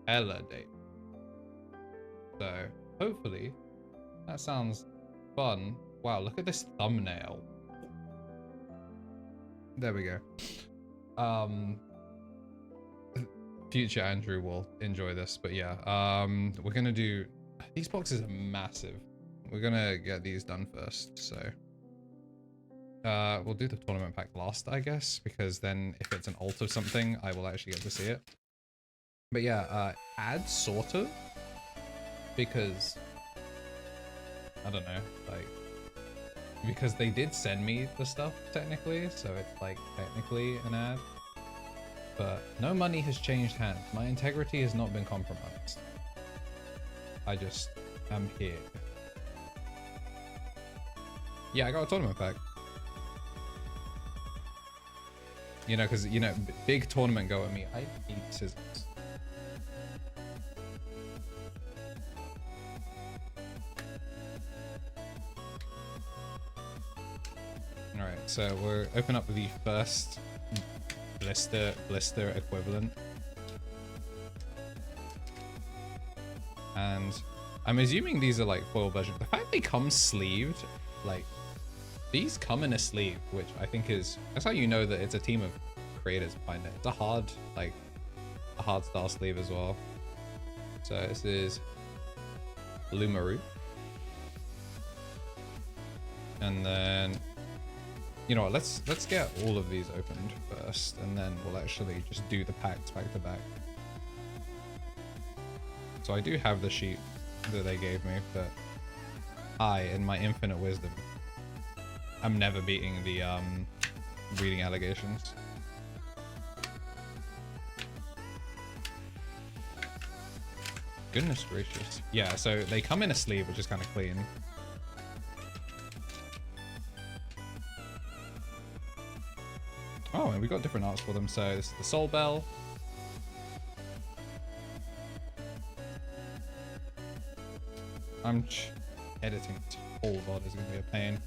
hella date. So hopefully that sounds fun. Wow, look at this thumbnail. There we go. Future Andrew will enjoy this, but yeah, we're gonna do, these boxes are massive. We're gonna get these done first, so we'll do the tournament pack last, I guess, because then if it's an alt of something, I will actually get to see it. But yeah, add sorta, because I don't know, like, because they did send me the stuff technically, so it's like technically an ad. But no money has changed hands. My integrity has not been compromised. I just am here. Yeah, I got a tournament pack. You know, because, you know, big tournament go at me. I need scissors. Alright, so we're open up the first blister equivalent. And I'm assuming these are like foil version. The fact they come sleeved, like, these come in a sleeve, which I think is, that's how you know that it's a team of creators behind it. It's a hard, like, a hard style sleeve as well. So this is Luminape. And then, you know what, let's get all of these opened first, and then we'll actually just do the packs back to back. So I do have the sheet that they gave me, but I, in my infinite wisdom, I'm never beating the reading allegations. Goodness gracious. Yeah, so they come in a sleeve, which is kind of clean. Oh, and we got different arts for them. So this is the Soul Bell. I'm editing this whole VOD is going to be a pain.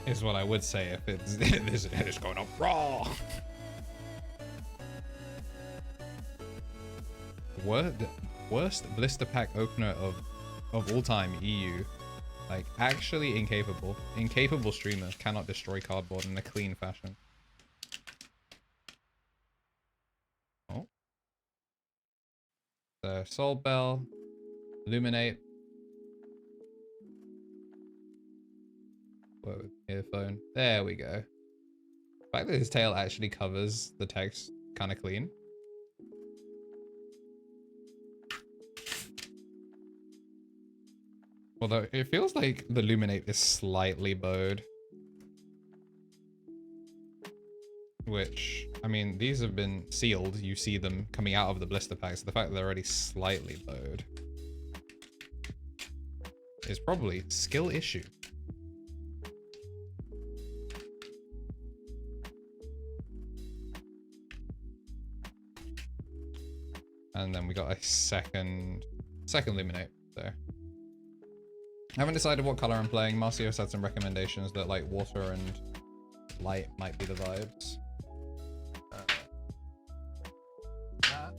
Is what I would say if it's this is going up raw. Worst blister pack opener of all time EU. Like, actually incapable. Incapable streamer cannot destroy cardboard in a clean fashion. Oh. So, Soul Bell, Luminape. Whoa, earphone. There we go. The fact that his tail actually covers the text kind of clean. Although, it feels like the Luminape is slightly bowed. Which, I mean, these have been sealed. You see them coming out of the blister pack, so the fact that they're already slightly bowed is probably skill issue. And then we got a second Luminape there. I haven't decided what color I'm playing. Marcio's had some recommendations that like water and light might be the vibes. That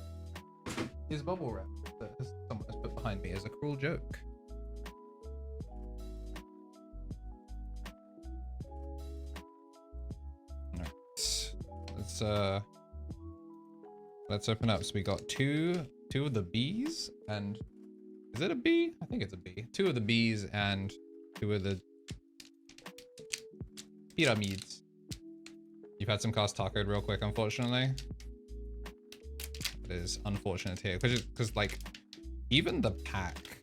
is bubble wrap that someone has put behind me as a cruel joke. Alright. Let's open up. So we got two of the Bs, and is it a B? I think it's a B. Two of the Bs and two of the pyramids. You've had some cast tacoed real quick, unfortunately. It is unfortunate here, because like even the pack,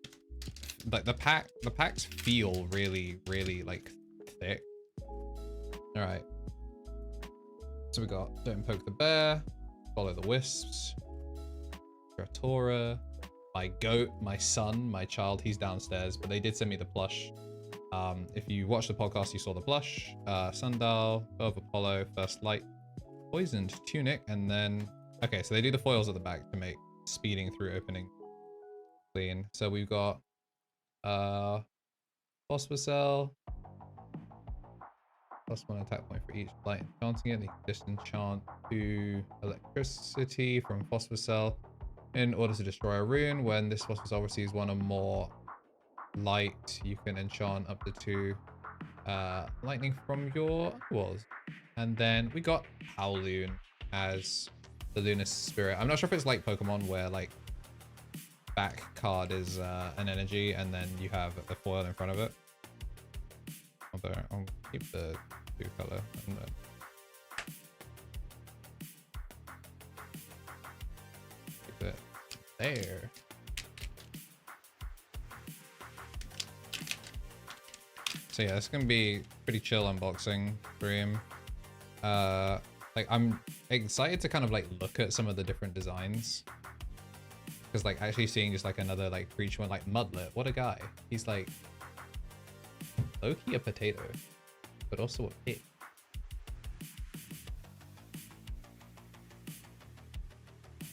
like the packs feel really like thick. All right. So we got Don't Poke the Bear, Follow the Wisps, Gratora, my goat, my son, my child, he's downstairs, but they did send me the plush. If you watched the podcast, you saw the plush, Sundial, Bow of Apollo, First Light, Poisoned Tunic, and then, okay, so they do the foils at the back to make speeding through opening clean. So we've got, Phosphor Cell, +1 attack point for each light enchanting it. You can disenchant 2 electricity from Phosphor Cell in order to destroy a rune. When this Phosphor Cell receives 1 or more light, you can enchant up to 2 lightning from your walls. And then we got Howloon as the Lunar Spirit. I'm not sure if it's like Pokemon where like back card is an energy and then you have a foil in front of it. Although I'll keep the 2 color and then keep it there. So yeah, it's gonna be pretty chill unboxing stream. Like I'm excited to kind of like look at some of the different designs. Because like actually seeing just like another like creature one, like Mudlet, what a guy. He's like low-key a potato, but also a pig.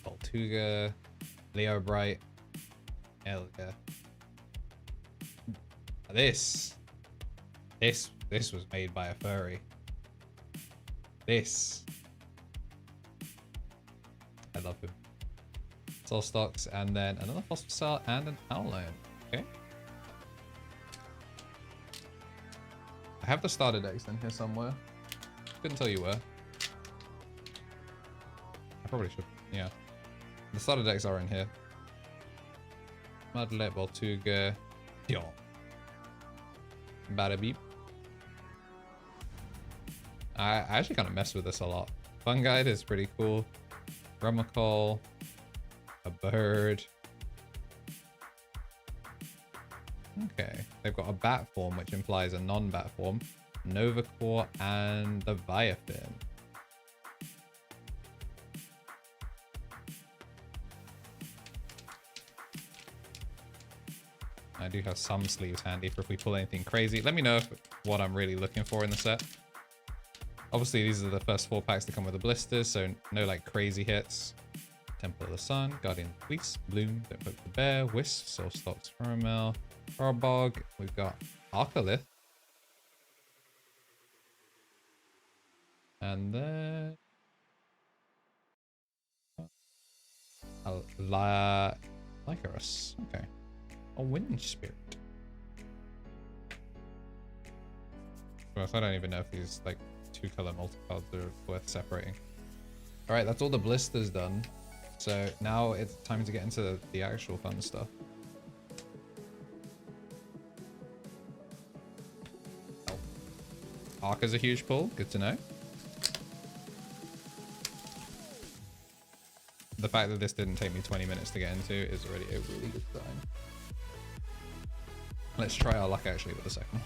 Voltuga, Leo Bright, Elga. This was made by a furry. This. I love him. Soul Stocks, and then another Phosphor Cell and an Howloon. Okay. I have the starter decks in here somewhere. Couldn't tell you where. I probably should. Yeah. The starter decks are in here. Mudlet, Voltuga, Dion. Bada beep. I actually kind of mess with this a lot. Fun Guide is pretty cool. Rummacle. A bird. Okay. They've got a bat form, which implies a non-bat form. Novacore and the Viafin. I do have some sleeves handy for if we pull anything crazy. Let me know what I'm really looking for in the set. Obviously, these are the first 4 packs to come with the blisters, so no like crazy hits. Temple of the Sun, Guardian Fleece, Bloom, Don't Poke the Bear, Wisp, Soul Stocks, Caramel, Arbog. We've got Arcolith. And then Lycaris. Okay. A Wind Spirit. Well, I don't even know if these like 2-color multicards are worth separating. Alright, that's all the blisters done. So now it's time to get into the actual fun stuff. Oh. Arc is a huge pull, good to know. The fact that this didn't take me 20 minutes to get into is already a really good sign. Let's try our luck actually with the second one.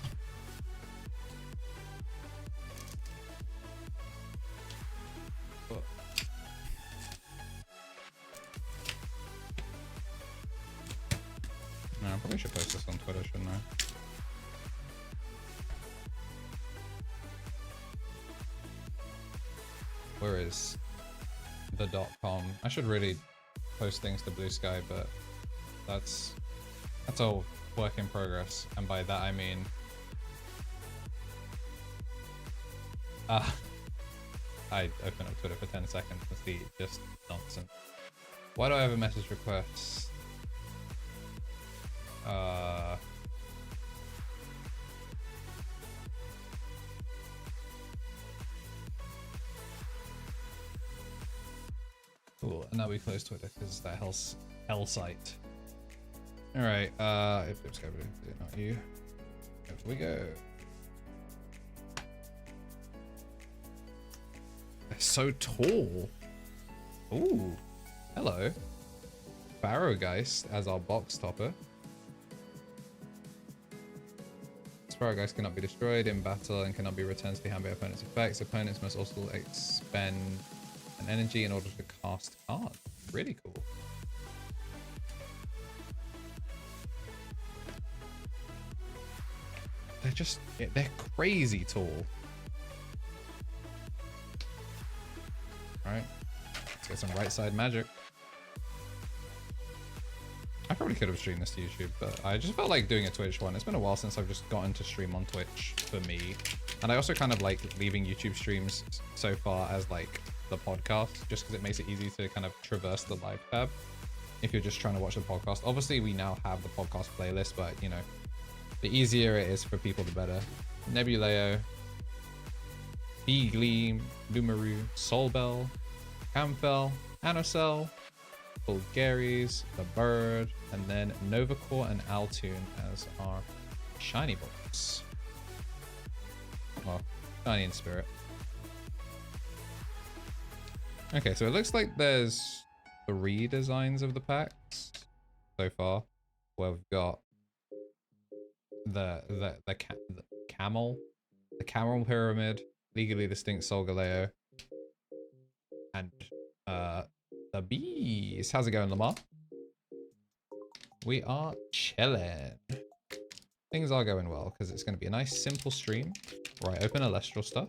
No, I probably should post this on Twitter, shouldn't I? Where is the .com? I should really post things to Blue Sky, but that's all work in progress. And by that I mean I open up Twitter for 10 seconds to see just nonsense. Why do I have a message request? Cool, and now we close Twitter because that hell site. Alright, if it's going to not you. Here we go. They're so tall. Ooh, hello. Barrowgeist as our box topper. Barrowgeist cannot be destroyed in battle and cannot be returned to the hand by opponent's effects. Opponents must also expend an energy in order to cast cards. Really cool. They're crazy tall. Alright, let's get some right side magic. I probably could have streamed this to YouTube, but I just felt like doing a Twitch one. It's been a while since I've just gotten to stream on Twitch for me. And I also kind of like leaving YouTube streams so far as like the podcast, just because it makes it easy to kind of traverse the live tab if you're just trying to watch the podcast. Obviously, we now have the podcast playlist, but you know, the easier it is for people, the better. Nebuleo, Beagleam, Lumaru, Solbell, Camfell, Anocel, Bulgaris, the Bird, and then Novacore and Altoon as our shiny boys. Well, shiny in spirit. Okay, so it looks like there's 3 designs of the packs so far. Where we've got the camel, the camel pyramid, legally distinct Solgaleo, and the bees. How's it going, Lamar? We are chilling. Things are going well because it's going to be a nice simple stream where I open Celestial stuff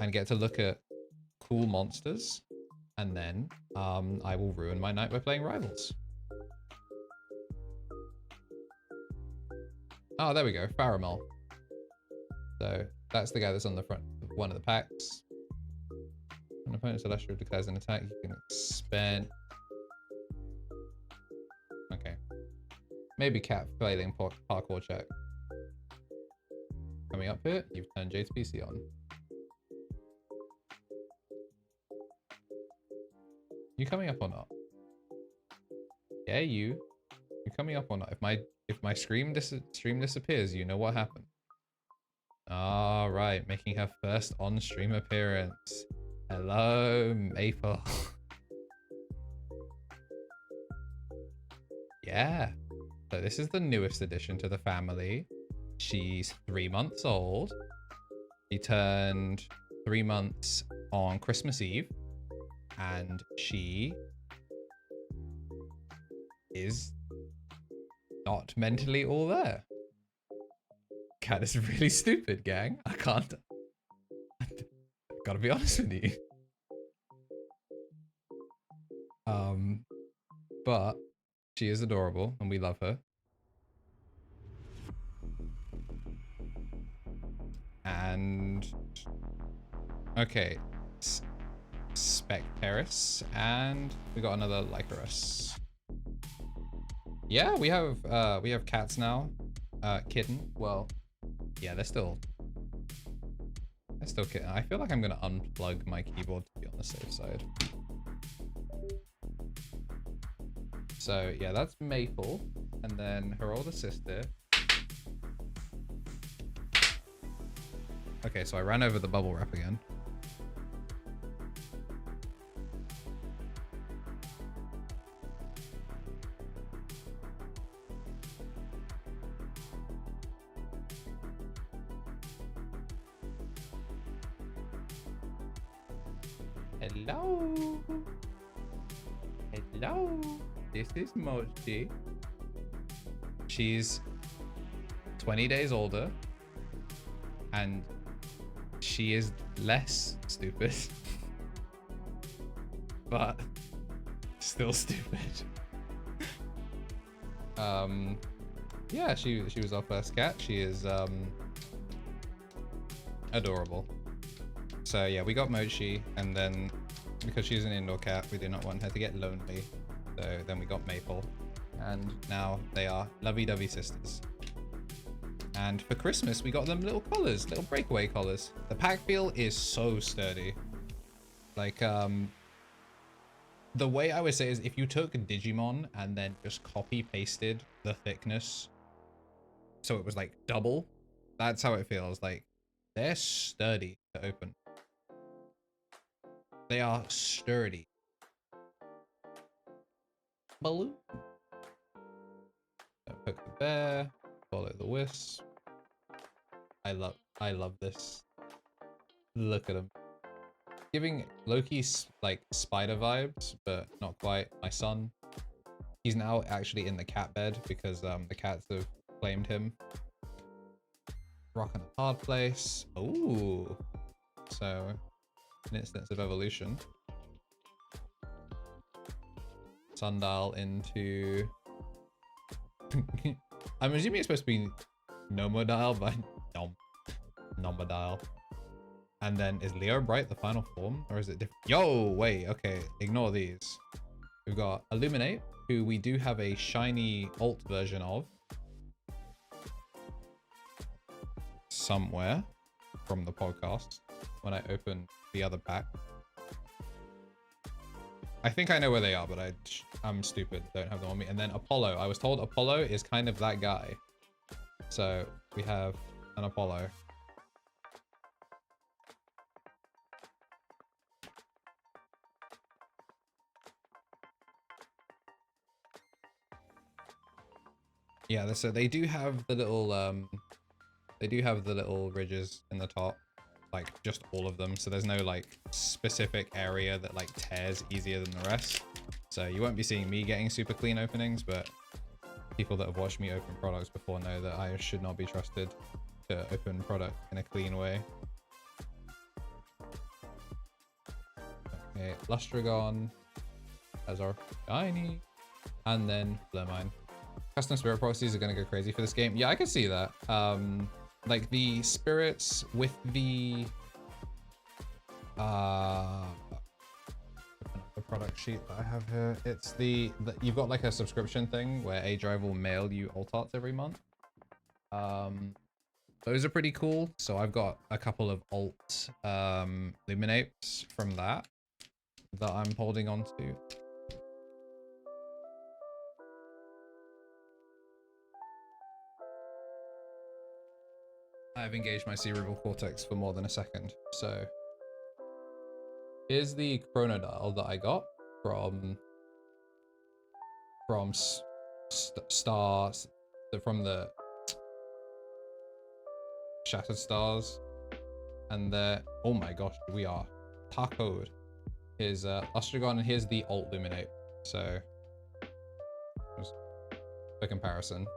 and get to look at cool monsters, and then I will ruin my night by playing Rivals. Oh, there we go, Faramel. So that's the guy that's on the front of one of the packs. An opponent Celestial declares an attack, you can expend. Okay. Maybe Cat failing parkour check. Coming up here, you've turned Jade's PC on. You coming up or not? Yeah, you coming up or not? If my stream disappears, you know what happened. All right, making her first on-stream appearance. Hello, Maple. Yeah. So this is the newest addition to the family. She's 3 months old. She turned 3 months on Christmas Eve. And she is not mentally all there. Cat is really stupid, gang. I can't. Gotta be honest with you. But she is adorable and we love her. And okay, Specteris, and we got another Lycaris. Yeah, we have cats now. Kitten. Well, yeah, they're still kitten. I feel like I'm gonna unplug my keyboard to be on the safe side. So yeah, that's Maple, and then her older sister. Okay, so I ran over the bubble wrap again. Hello. Hello. This is Mochi. She's 20 days older. And she is less stupid. But still stupid. Yeah, she was our first cat. She is adorable. So yeah, we got Mochi, and then because she's an indoor cat, we did not want her to get lonely. So then we got Maple, and now they are lovey-dovey sisters. And for Christmas, we got them little collars, little breakaway collars. The pack feel is so sturdy. Like, the way I would say is if you took Digimon and then just copy pasted the thickness so it was like double, that's how it feels. Like, they're sturdy to open. They are sturdy. Balloon. Poke the bear. Follow the wisp. I love this. Look at him. Giving Loki's like spider vibes, but not quite. My son. He's now actually in the cat bed because the cats have claimed him. Rocking a hard place. Ooh. So an instance of evolution. Sundial into I'm assuming it's supposed to be Nomodile, but Nomodile. And then is Leo Bright the final form, or is it different? Yo, wait, okay, ignore these. We've got Luminape, who we do have a shiny alt version of somewhere from the podcast when I open the other pack. I think I know where they are, but I'm stupid, don't have them on me. And then Apollo, I was told Apollo is kind of that guy. So we have an Apollo. Yeah, so they do have the little ridges in the top, like just all of them. So there's no like specific area that like tears easier than the rest. So you won't be seeing me getting super clean openings, but people that have watched me open products before know that I should not be trusted to open product in a clean way. Okay, Lustragon as our shiny, and then Blurmine. Custom spirit proxies are going to go crazy for this game. Yeah, I can see that. Like the spirits with the product sheet that I have here. It's the you've got like a subscription thing where A-Drive will mail you alt arts every month. Those are pretty cool. So I've got a couple of alt Luminapes from that I'm holding on to. I've engaged my cerebral cortex for more than a second. So here's the Chronodile that I got from Stars, from the Shattered Stars, and oh my gosh, we are tacoed. Here's Lustragon, and here's the alt Luminape. So just for comparison.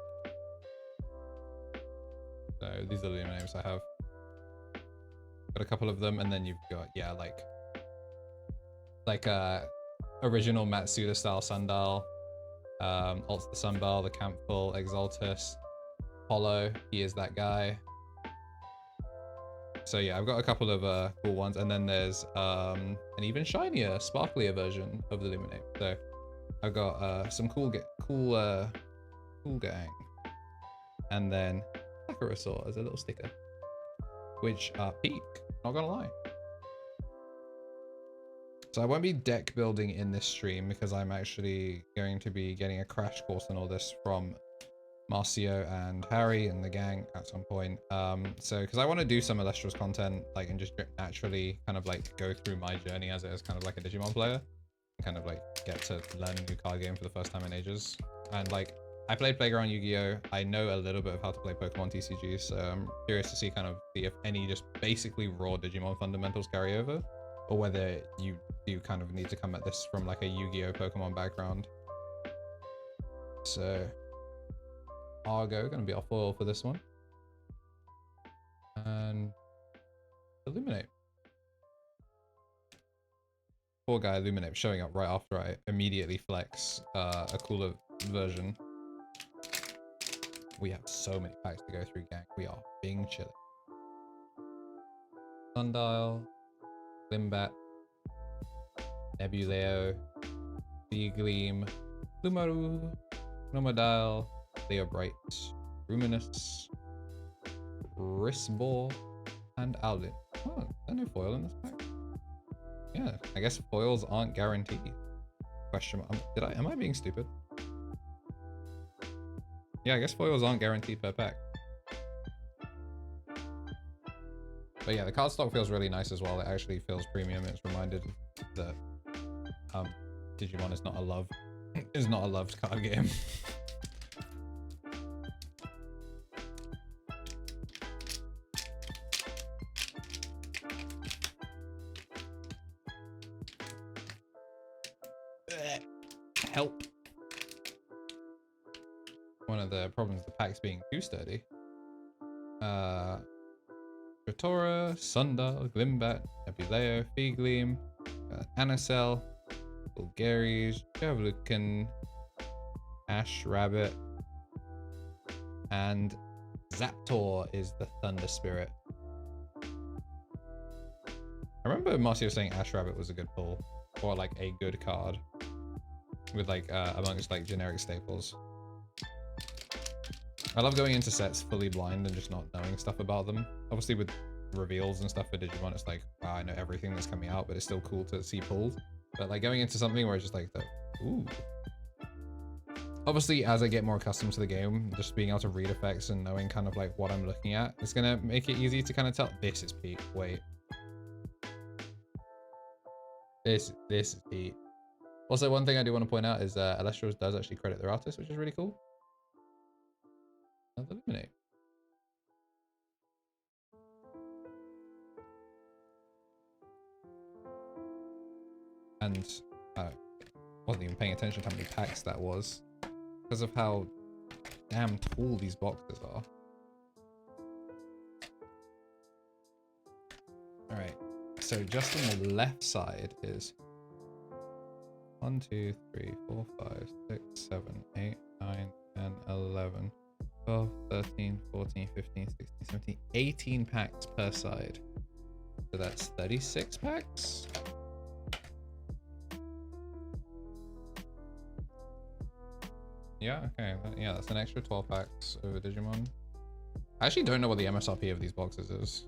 So these are the Luminapes I have. Got a couple of them, and then you've got, yeah, like original Matsuda style Sundial, Alt the Sundial, the Campful, Exaltus, Apollo, he is that guy. So yeah, I've got a couple of cool ones, and then there's an even shinier, sparklier version of the Luminape. So I've got some cool gang, and then Sakurasaur as a little sticker, which peak, not gonna lie. So I won't be deck building in this stream because I'm actually going to be getting a crash course on all this from Marcio and Harry and the gang at some point. So because I want to do some Illustrious content, like, and just naturally kind of like go through my journey as kind of like a Digimon player, and kind of like get to learn a new card game for the first time in ages. And like, I played Playground Yu-Gi-Oh! I know a little bit of how to play Pokemon TCG, so I'm curious to see if any just basically raw Digimon fundamentals carry over, or whether you do kind of need to come at this from like a Yu-Gi-Oh! Pokemon background. So Argo gonna be our foil for this one, and Illuminate. Poor guy Illuminate showing up right after I immediately flex a cooler version. We have so many packs to go through, gang. We are being chilly. Sundial, Glimbat, Nebuleo, Gleam, Lumaru, Nomodile, Leo Bright, Ruminous, Risbor, and Owlin. Oh, there's no foil in this pack. Yeah, I guess foils aren't guaranteed. Question mark. Am I being stupid? Yeah, I guess foils aren't guaranteed per pack. But yeah, the card stock feels really nice as well. It actually feels premium. It's reminded that Digimon is not a loved card game. Help. One of the problems of the pack's being too sturdy. Tritora, Sundial, Glimbat, Nebuleo, Feegleam, Anacell, Bulgaris, Javelukin, Ash Rabbit, And Zaptor is the Thunder Spirit. I remember Marcy was saying Ash Rabbit was a good pull, or like a good card with like amongst like generic staples. I love going into sets fully blind and just not knowing stuff about them. Obviously with reveals and stuff for Digimon, it's like, wow, I know everything that's coming out, but it's still cool to see pulled. But like going into something where it's just like the, ooh. Obviously, as I get more accustomed to the game, just being able to read effects and knowing kind of like what I'm looking at, it's gonna make it easy to kind of tell, this is Pete, wait. This is Pete. Also, one thing I do want to point out is Illustrious does actually credit their artist, which is really cool. Another Luminape. And wasn't even paying attention to how many packs that was because of how damn tall these boxes are. All right, so just on the left side is 1, 2, 3, 4, 5, 6, 7, 8, 9, 10, 11, 12, 13, 14, 15, 16, 17, 18 packs per side. So that's 36 packs. Yeah, okay. Yeah, that's an extra 12 packs over Digimon. I actually don't know what the MSRP of these boxes is.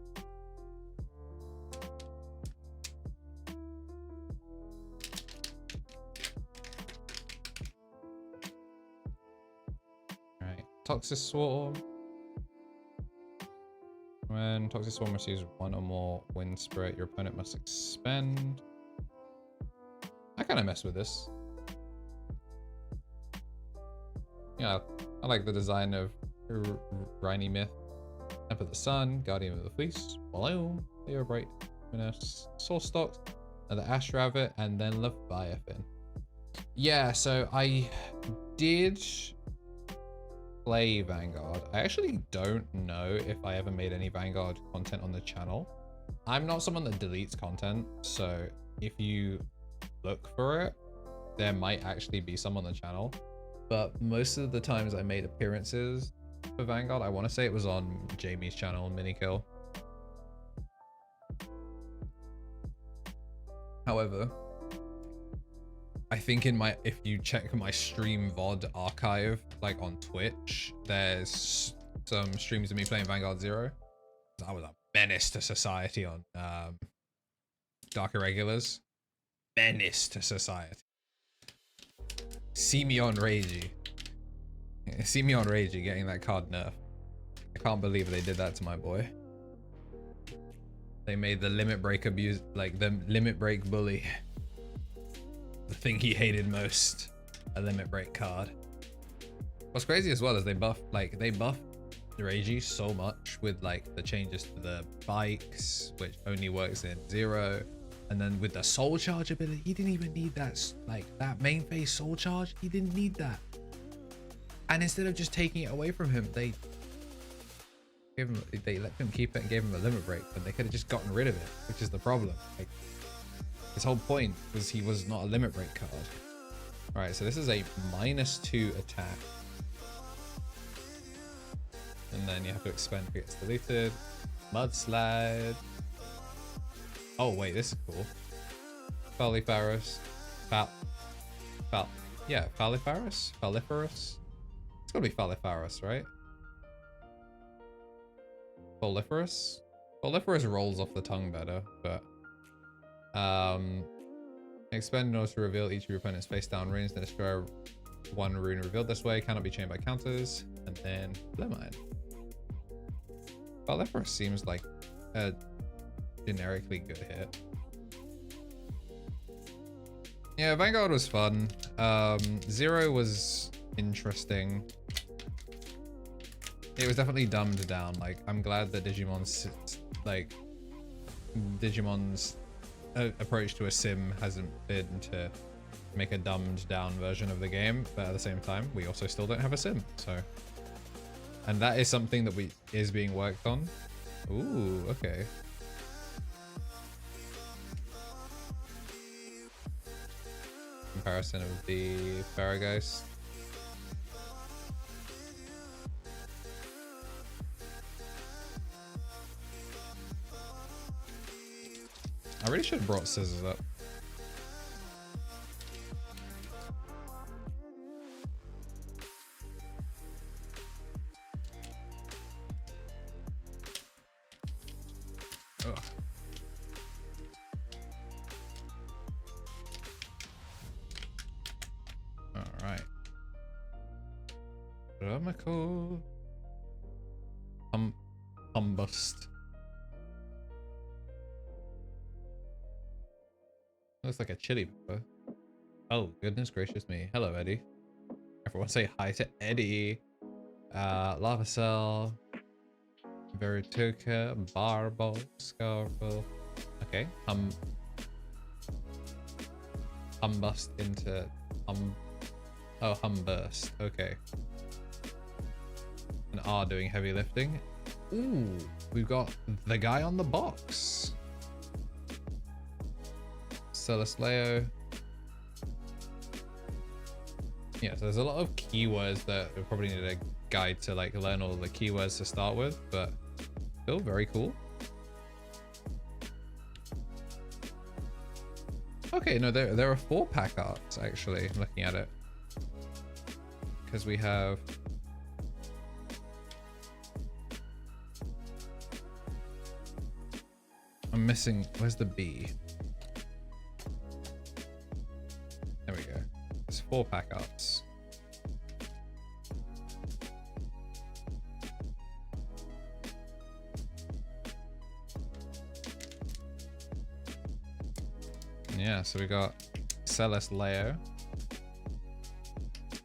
Alright, Toxic Swarm. When Toxic Swarm receives 1 or more Wind Spirit, your opponent must expend. I kind of mess with this. Yeah, I like the design of Rainy Myth, Temp of the Sun, Guardian of the Fleece, Balloon, Daybreak, Soul Stocks, and the Ash Rabbit, and then Leviathan. Yeah, so I did play Vanguard. I actually don't know if I ever made any Vanguard content on the channel. I'm not someone that deletes content, so if you look for it, there might actually be some on the channel. But most of the times I made appearances for Vanguard, I want to say it was on Jamie's channel, Minikill. However, I think if you check my stream VOD archive, like on Twitch, there's some streams of me playing Vanguard 0. I was a menace to society on Dark Irregulars. Menace to society. See me on Ragey. See me on Ragey getting that card nerfed. I can't believe they did that to my boy. They made the limit break abuse, like the limit break bully, the thing he hated most, a limit break card. What's crazy as well is they buffed Ragey so much with like the changes to the bikes, which only works in 0. And then with the soul charge ability, he didn't even need that, like that main phase soul charge. He didn't need that. And instead of just taking it away from him, they let him keep it and gave him a limit break, but they could have just gotten rid of it, which is the problem. Like, his whole point was he was not a limit break card. All right, so this is a -2 attack. And then you have to expend if it gets deleted. Mudslide. Oh wait, this is cool. Falliferous. Yeah, Falliferous? Falliferous? It's gotta be Falliferous, right? Falliferous? Falliferous rolls off the tongue better, but expend in order to reveal each of your opponent's face down runes, then destroy 1 rune revealed this way, cannot be chained by counters, and then Blemmine. Falliferous seems like a generically good hit. Yeah, Vanguard was fun. 0 was interesting. It was definitely dumbed down. Like, I'm glad that Digimon's approach to a sim hasn't been to make a dumbed down version of the game, but at the same time, we also still don't have a sim, so. And that is something that is being worked on. Ooh, okay. Comparison of the Faragheist. I really should have brought scissors up. Ugh. Alright. Comical. Humbust. Looks like a chili pepper. Oh, goodness gracious me. Hello, Eddie. Everyone say hi to Eddie. Lava Cell. Verituka. Barbo. Scarful. Okay. Humbust into oh, Humburst. Okay. And R doing heavy lifting. Ooh, we've got the guy on the box. Celestleo. Yeah, so there's a lot of keywords that we probably need a guide to like learn all the keywords to start with, but still very cool. Okay, no, there are 4-pack arts actually, looking at it. Because we have I'm missing, where's the B? There we go. It's 4-pack arts. Yeah, so we got Celestleo.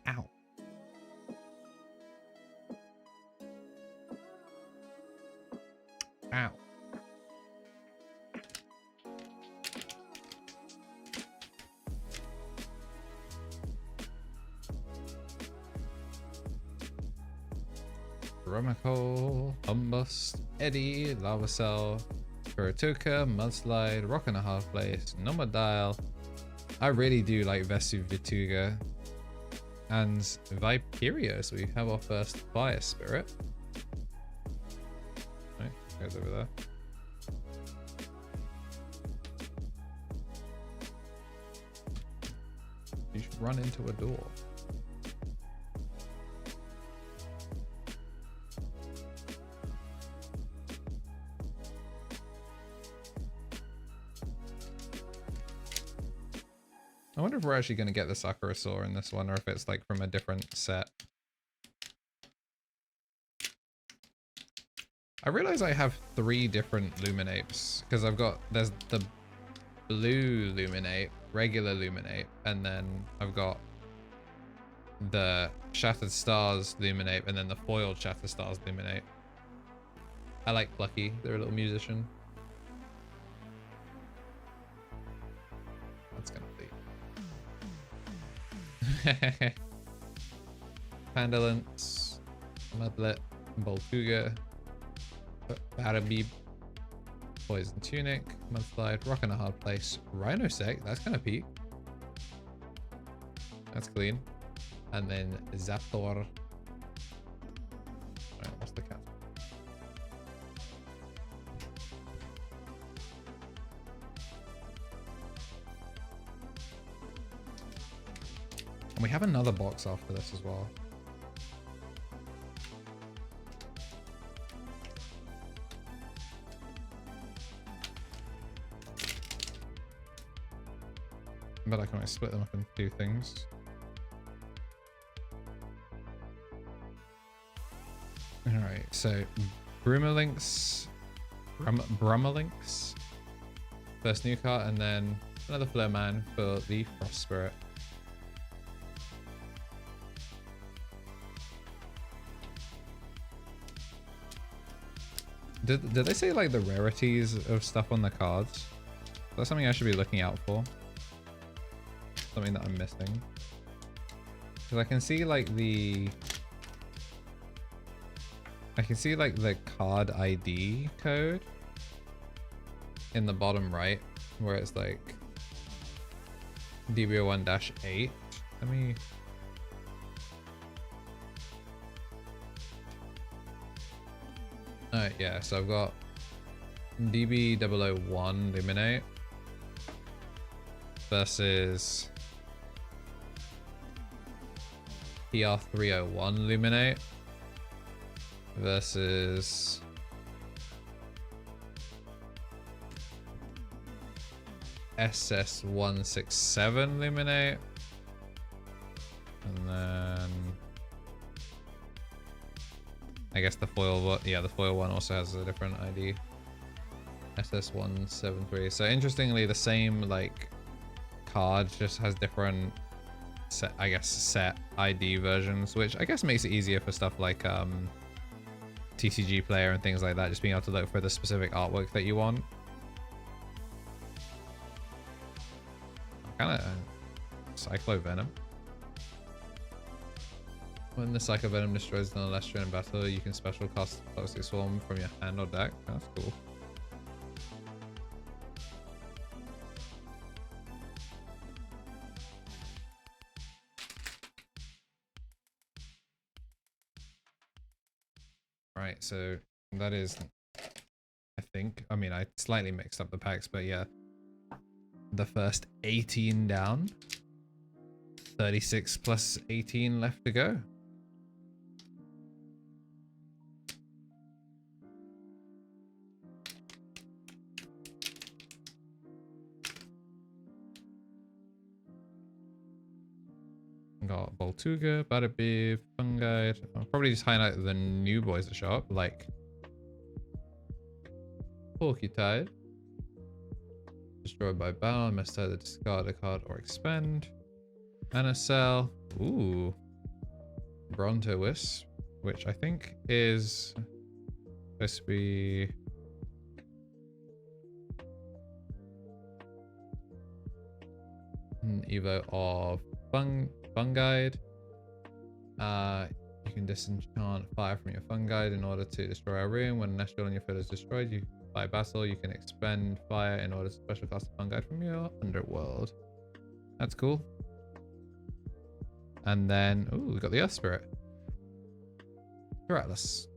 Ow. Ow. Rummacle, Humbust, Eddie, Lava Cell, Verituka, Mudslide, Rock and a Hard Place, Nomadial. I really do like Vesuvituga and Viperio, so we have our first Fire Spirit. Right, goes over there. You should run into a door. I wonder if we're actually going to get the Sakurasaur in this one, or if it's like from a different set. I realize I have 3 different Luminapes, because there's the blue Luminape, regular Luminape, and then I've got the Shattered Stars Luminape, and then the foiled Shattered Stars Luminape. I like Plucky, they're a little musician. That's gonna be Pandalance, Mudlet, Boltuga, Barabib, Poison Tunic, Mudslide, Rock and a Hard Place, Rhinosec, that's kind of peak. That's clean. And then Zaptor. Right, what's the cat? And we have another box after this as well. But I can always split them up into 2 things. Alright, so Brumalinx, Brumalinx, first new card, and then another Flowman for the Frost Spirit. Did they say like the rarities of stuff on the cards? That's something I should be looking out for. Something that I'm missing. Because I can see like the card ID code in the bottom right, where it's like DB01-8. Let me. Yeah, so I've got DB001 Luminate, versus PR301 Luminape versus SS167 Luminape, and then I guess the foil one, yeah, the foil one also has a different ID, SS173. So interestingly, the same like card just has different set, I guess, set ID versions, which I guess makes it easier for stuff like TCG Player and things like that, just being able to look for the specific artwork that you want. Kind of Cyclo Venom. When the Psycho Venom destroys an Alestria in battle, you can special cast Toxic Swarm from your hand or deck. That's cool. Right, so that is, I think, I mean, I slightly mixed up the packs, but yeah, the first 18 down, 36 plus 18 left to go. Got Boltuga, Butterbeef, Fungite. I'll probably just highlight the new boys to show up, like Porcutide. Destroyed by battle, must either discard a card or expend. Anacell. Ooh. Brontowisp, which I think is supposed to be an Evo of Fungide. You can disenchant fire from your Fungide in order to destroy a room. When an Astral on your field is destroyed, you by battle, you can expend fire in order to special cast a Fungide from your underworld. That's cool. And then, ooh, we got the Earth Spirit. Atlas.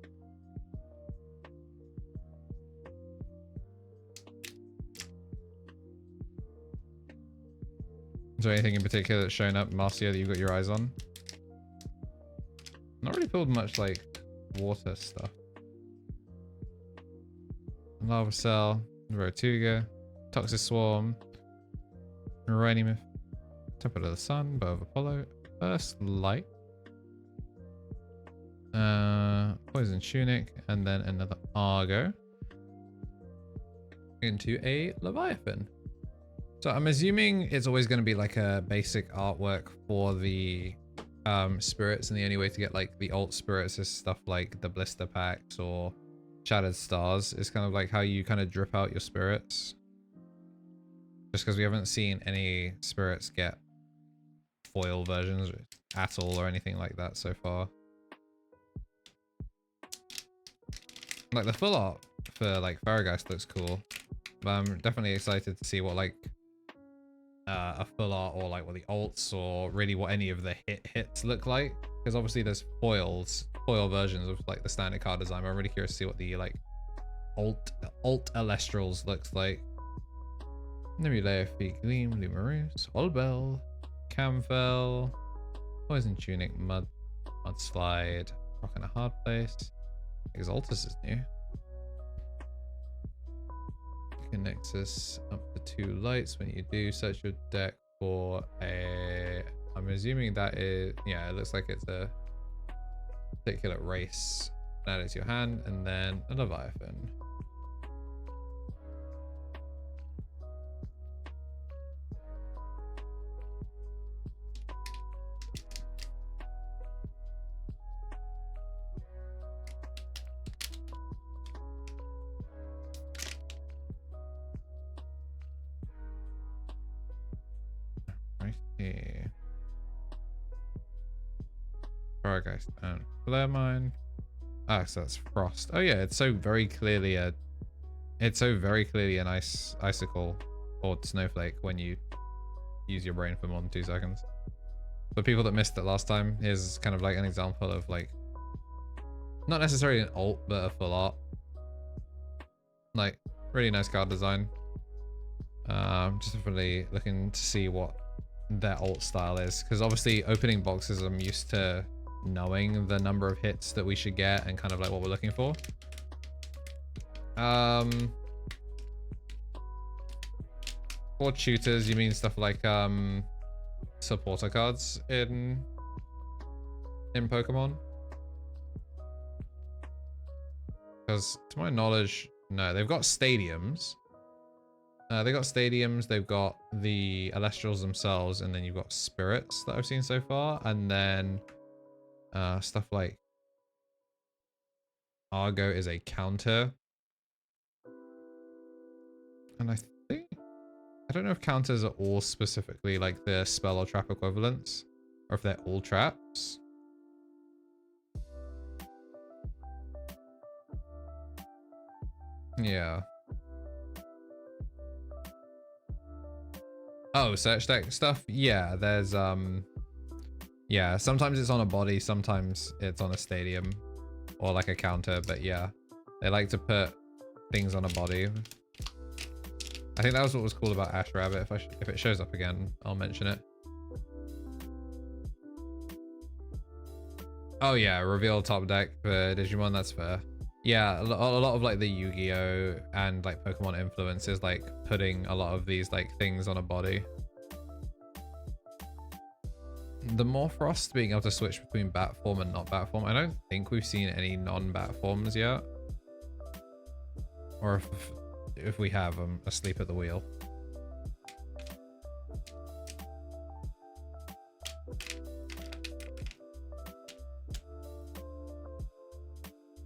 Is there anything in particular that's shown up, Marcia, that you've got your eyes on? Not really pulled much like water stuff. Lava Cell, Rotuga, Toxic Swarm, Uranium, Temple of the Sun, Bow of Apollo, First Light, Poison Tunic, and then another Argo into a Leviathan. So I'm assuming it's always going to be like a basic artwork for the spirits, and the only way to get like the alt spirits is stuff like the blister packs or Shattered Stars. Is kind of like how you kind of drip out your spirits, just because we haven't seen any spirits get foil versions at all or anything like that so far. Like the full art for like Farrageist looks cool, but I'm definitely excited to see what like a full art or like what the alts or really what any of the hits look like, because obviously there's foil versions of like the standard card design. I'm really curious to see what the like alt Alestrals looks like. Nebulae, Fee Gleam, Lumarus, Olbel, Camfell, Poison Tunic, Mudslide, Rock in a Hard Place. Exaltus is new. Nexus up to 2 lights. When you do, search your deck for a, I'm assuming that is, yeah, it looks like it's a particular race. Add it to your hand, and then a Leviathan. Farrageist and Flare Mine. Ah, so that's Frost. Oh yeah, it's so very clearly an icicle or snowflake when you use your brain for more than 2 seconds. For people that missed it last time, here's kind of like an example of like, not necessarily an alt, but a full art. Like, really nice card design. Just really looking to see what their alt style is, because obviously opening boxes I'm used to knowing the number of hits that we should get and kind of like what we're looking for. For tutors, you mean stuff like supporter cards in Pokemon? Because to my knowledge, no, they've got stadiums. They've got the Elestrals themselves, and then you've got spirits that I've seen so far, and then stuff like Argo is a counter. And I don't know if counters are all specifically like the spell or trap equivalents, or if they're all traps. Yeah. Oh, search deck stuff? Yeah, there's yeah, sometimes it's on a body, sometimes it's on a stadium or like a counter, but yeah. They like to put things on a body. I think that was what was cool about Ash Rabbit. If it shows up again, I'll mention it. Oh yeah, reveal top deck for Digimon, that's fair. Yeah, a lot of like the Yu-Gi-Oh and like Pokemon influences, like putting a lot of these like things on a body. The Morphrost being able to switch between bat form and not bat form. I don't think we've seen any non-bat forms yet. Or if we have, I'm asleep at the wheel.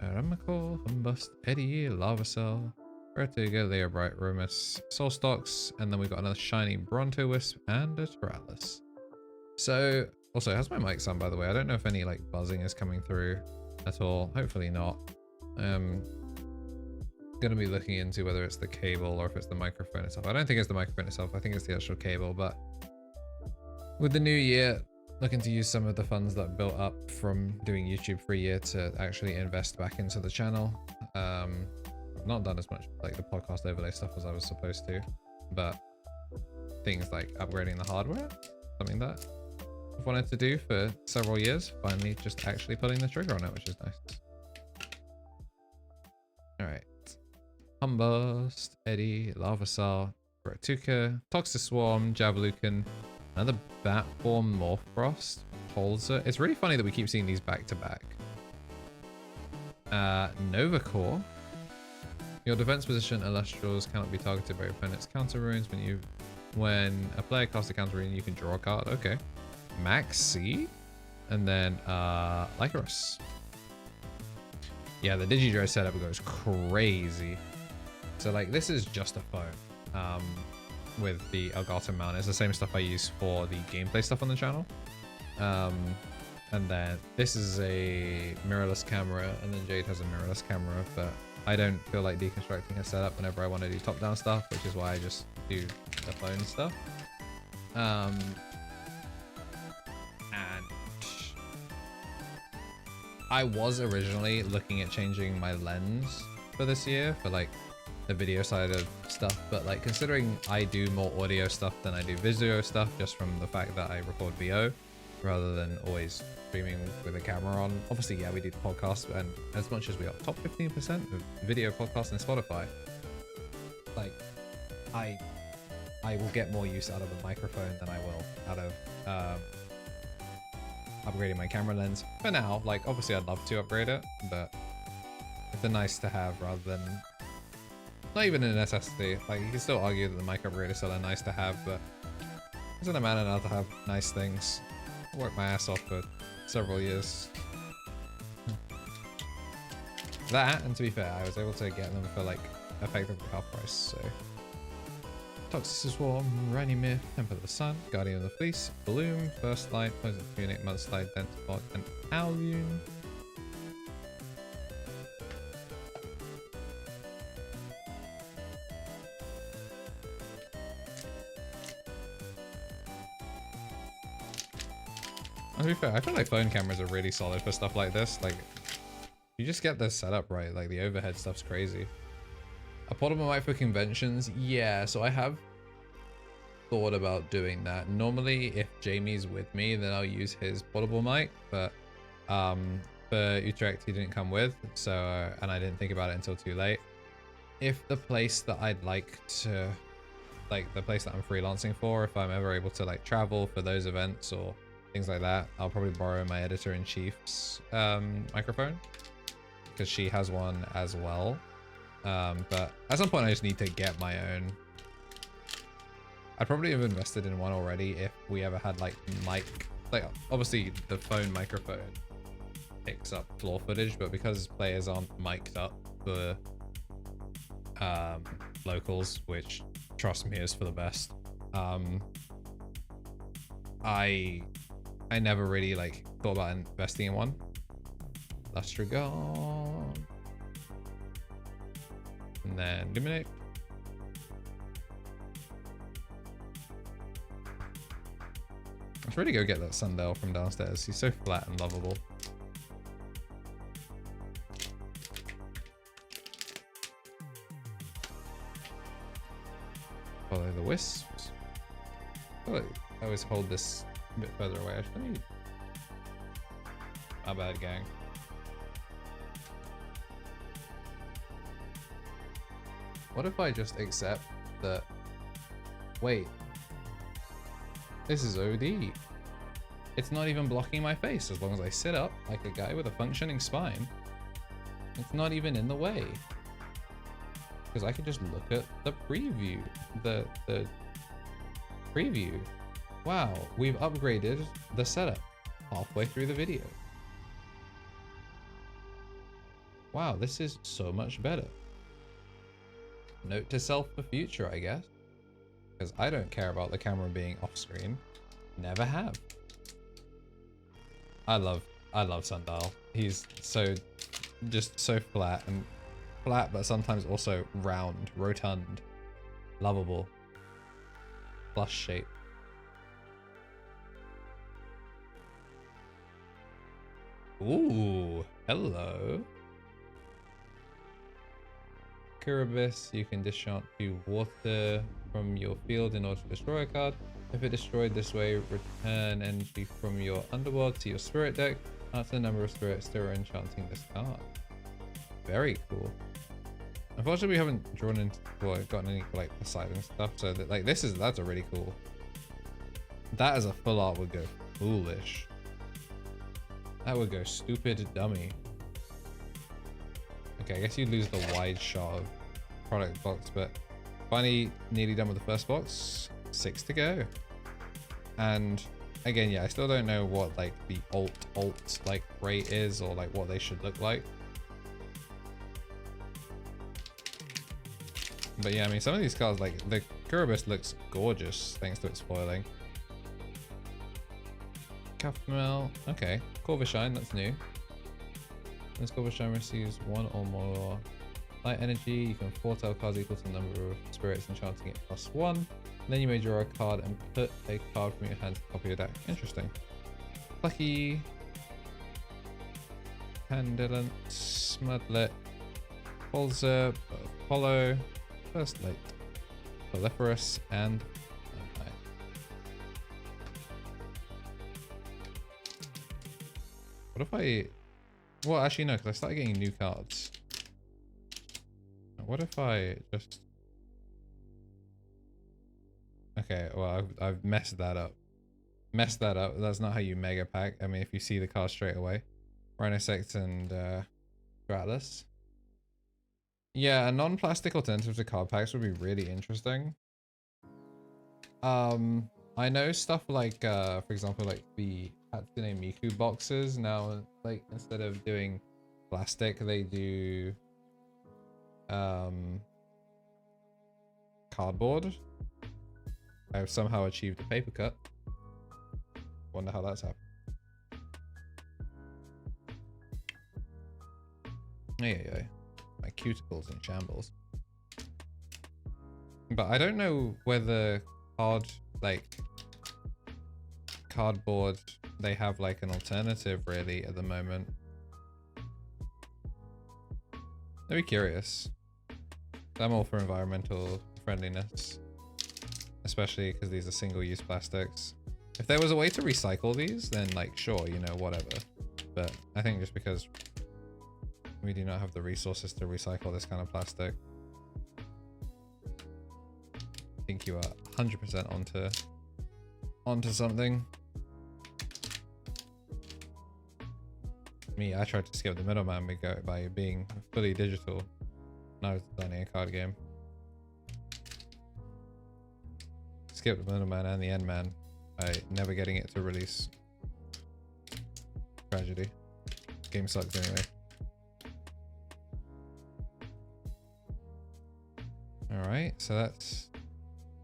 Aramical, Humbust, Eddie, Lava Cell, Vertigo, Leobright, Rumus, Soul Stocks, and then we've got another shiny Bronto Wisp and a Tyralis. So, also, how's my mic sound, by the way? I don't know if any like buzzing is coming through at all. Hopefully not. Gonna be looking into whether it's the cable or if it's the microphone itself. I don't think it's the microphone itself. I think it's the actual cable, but with the new year, looking to use some of the funds that built up from doing YouTube for a year to actually invest back into the channel. I've not done as much like the podcast overlay stuff as I was supposed to, but things like upgrading the hardware, something that I've wanted to do for several years, finally just actually pulling the trigger on it, which is nice. All right. Humbust, Eddie, Larvasaur, Ratuka, Toxiswarm, Javalucan, another bat form Morphrost, Polzer. It's really funny that we keep seeing these back to back. Novacore. Your defense position Illustrals cannot be targeted by your opponent's counter runes. When a player casts a counter rune, you can draw a card. Okay. Max C, and then Lycaros. Yeah, the Digidro setup goes crazy. So like this is just a phone with the Elgato mount. It's the same stuff I use for the gameplay stuff on the channel. And then this is a mirrorless camera, and then Jade has a mirrorless camera, but I don't feel like deconstructing her setup whenever I want to do top-down stuff, which is why I just do the phone stuff. And I was originally looking at changing my lens for this year for like the video side of stuff, but like considering I do more audio stuff than I do video stuff, just from the fact that I record VO rather than always streaming with a camera on. Obviously, yeah, we do podcasts, and as much as we are top 15% of video podcasts in Spotify, like I will get more use out of a microphone than I will out of upgrading my camera lens. For now, like obviously I'd love to upgrade it, but it's a nice to have rather than not even a necessity. Like you can still argue that the mic upgrade is still a nice to have, but it doesn't matter now to have nice things. I worked my ass off for several years. That, and to be fair, I was able to get them for like effectively half price, so. Toxiswarm, Rani Myth, Temple of the Sun, Guardian of the Fleece, Bloom, First Light, Poison Punic, Mudslide, Dentalog, and Alune. To be fair, I feel like phone cameras are really solid for stuff like this. Like, you just get this setup right. Like, the overhead stuff's crazy. A portable mic for conventions? Yeah, so I have thought about doing that. Normally, if Jamie's with me, then I'll use his portable mic, but for Utrecht, he didn't come with, so, and I didn't think about it until too late. If the place that I'd like to, like the place that I'm freelancing for, if I'm ever able to like travel for those events or things like that, I'll probably borrow my editor-in-chief's microphone, because she has one as well. But at some point I just need to get my own. I'd probably have invested in one already if we ever had like mic, like obviously the phone microphone picks up floor footage, but because players aren't mic'd up for locals, which trust me is for the best, I never really like thought about investing in one. Luster gone. And then Luminape. Let's really go get that Sundale from downstairs. He's so flat and lovable. Follow the wisps. I always hold this a bit further away. Actually, my bad, gang. What if I just accept that? Wait, this is OD. It's not even blocking my face as long as I sit up like a guy with a functioning spine. It's not even in the way. Because I can just look at the preview. The preview. Wow, we've upgraded the setup halfway through the video. Wow, this is so much better. Note to self for future, I guess. Because I don't care about the camera being off screen. Never have. I love Sundal. He's just so flat, but sometimes also round, rotund, lovable, flush shape. Ooh, hello. Kiribis, you can discharge water from your field in order to destroy a card. If it destroyed this way, return energy from your underworld to your spirit deck. That's the number of spirits that are enchanting this card. Very cool. Unfortunately, we haven't drawn into or gotten any like Poseidon stuff, so that like that's a really cool. That as a full art would go foolish. That would go stupid dummy. Okay, I guess you lose the wide shot of product box, but finally nearly done with the first box. 6 to go. And again, yeah, I still don't know what like the alt like rate is or like what they should look like. But yeah, I mean, some of these cards, like the Kiribis looks gorgeous thanks to its foiling. Capmel, okay. Corvishine, that's new. This Corvishine receives one or more light energy. You can foretell cards equal to the number of spirits enchanting it +1. And then you may draw a card and put a card from your hand to the top of your deck. Interesting. Plucky. Candilant. Smudlet. Pulsar. Apollo. First Light. Proliferous. And Vampire. What if I... Well, actually no, because I started getting new cards. What if I just... Okay, well, I've messed that up. Messed that up. That's not how you mega pack. I mean, if you see the card straight away. Rhinosect and Stratless. Yeah, a non-plastic alternative to card packs would be really interesting. I know stuff like, for example, like the Hatsune Miku boxes now, like instead of doing plastic, they do cardboard. I've somehow achieved a paper cut. Wonder how that's happened. Yeah. My cuticles in shambles. But I don't know whether cardboard, they have like an alternative really at the moment. I'd be curious. I'm all for environmental friendliness, especially because these are single-use plastics. If there was a way to recycle these, then like sure, you know, whatever. But I think just because we do not have the resources to recycle this kind of plastic, I think you are 100% onto something. Me, I tried to skip the middleman by being fully digital when I was designing a card game. Skip the middleman and the end man by never getting it to release. Tragedy. Game sucks anyway. Alright, so that's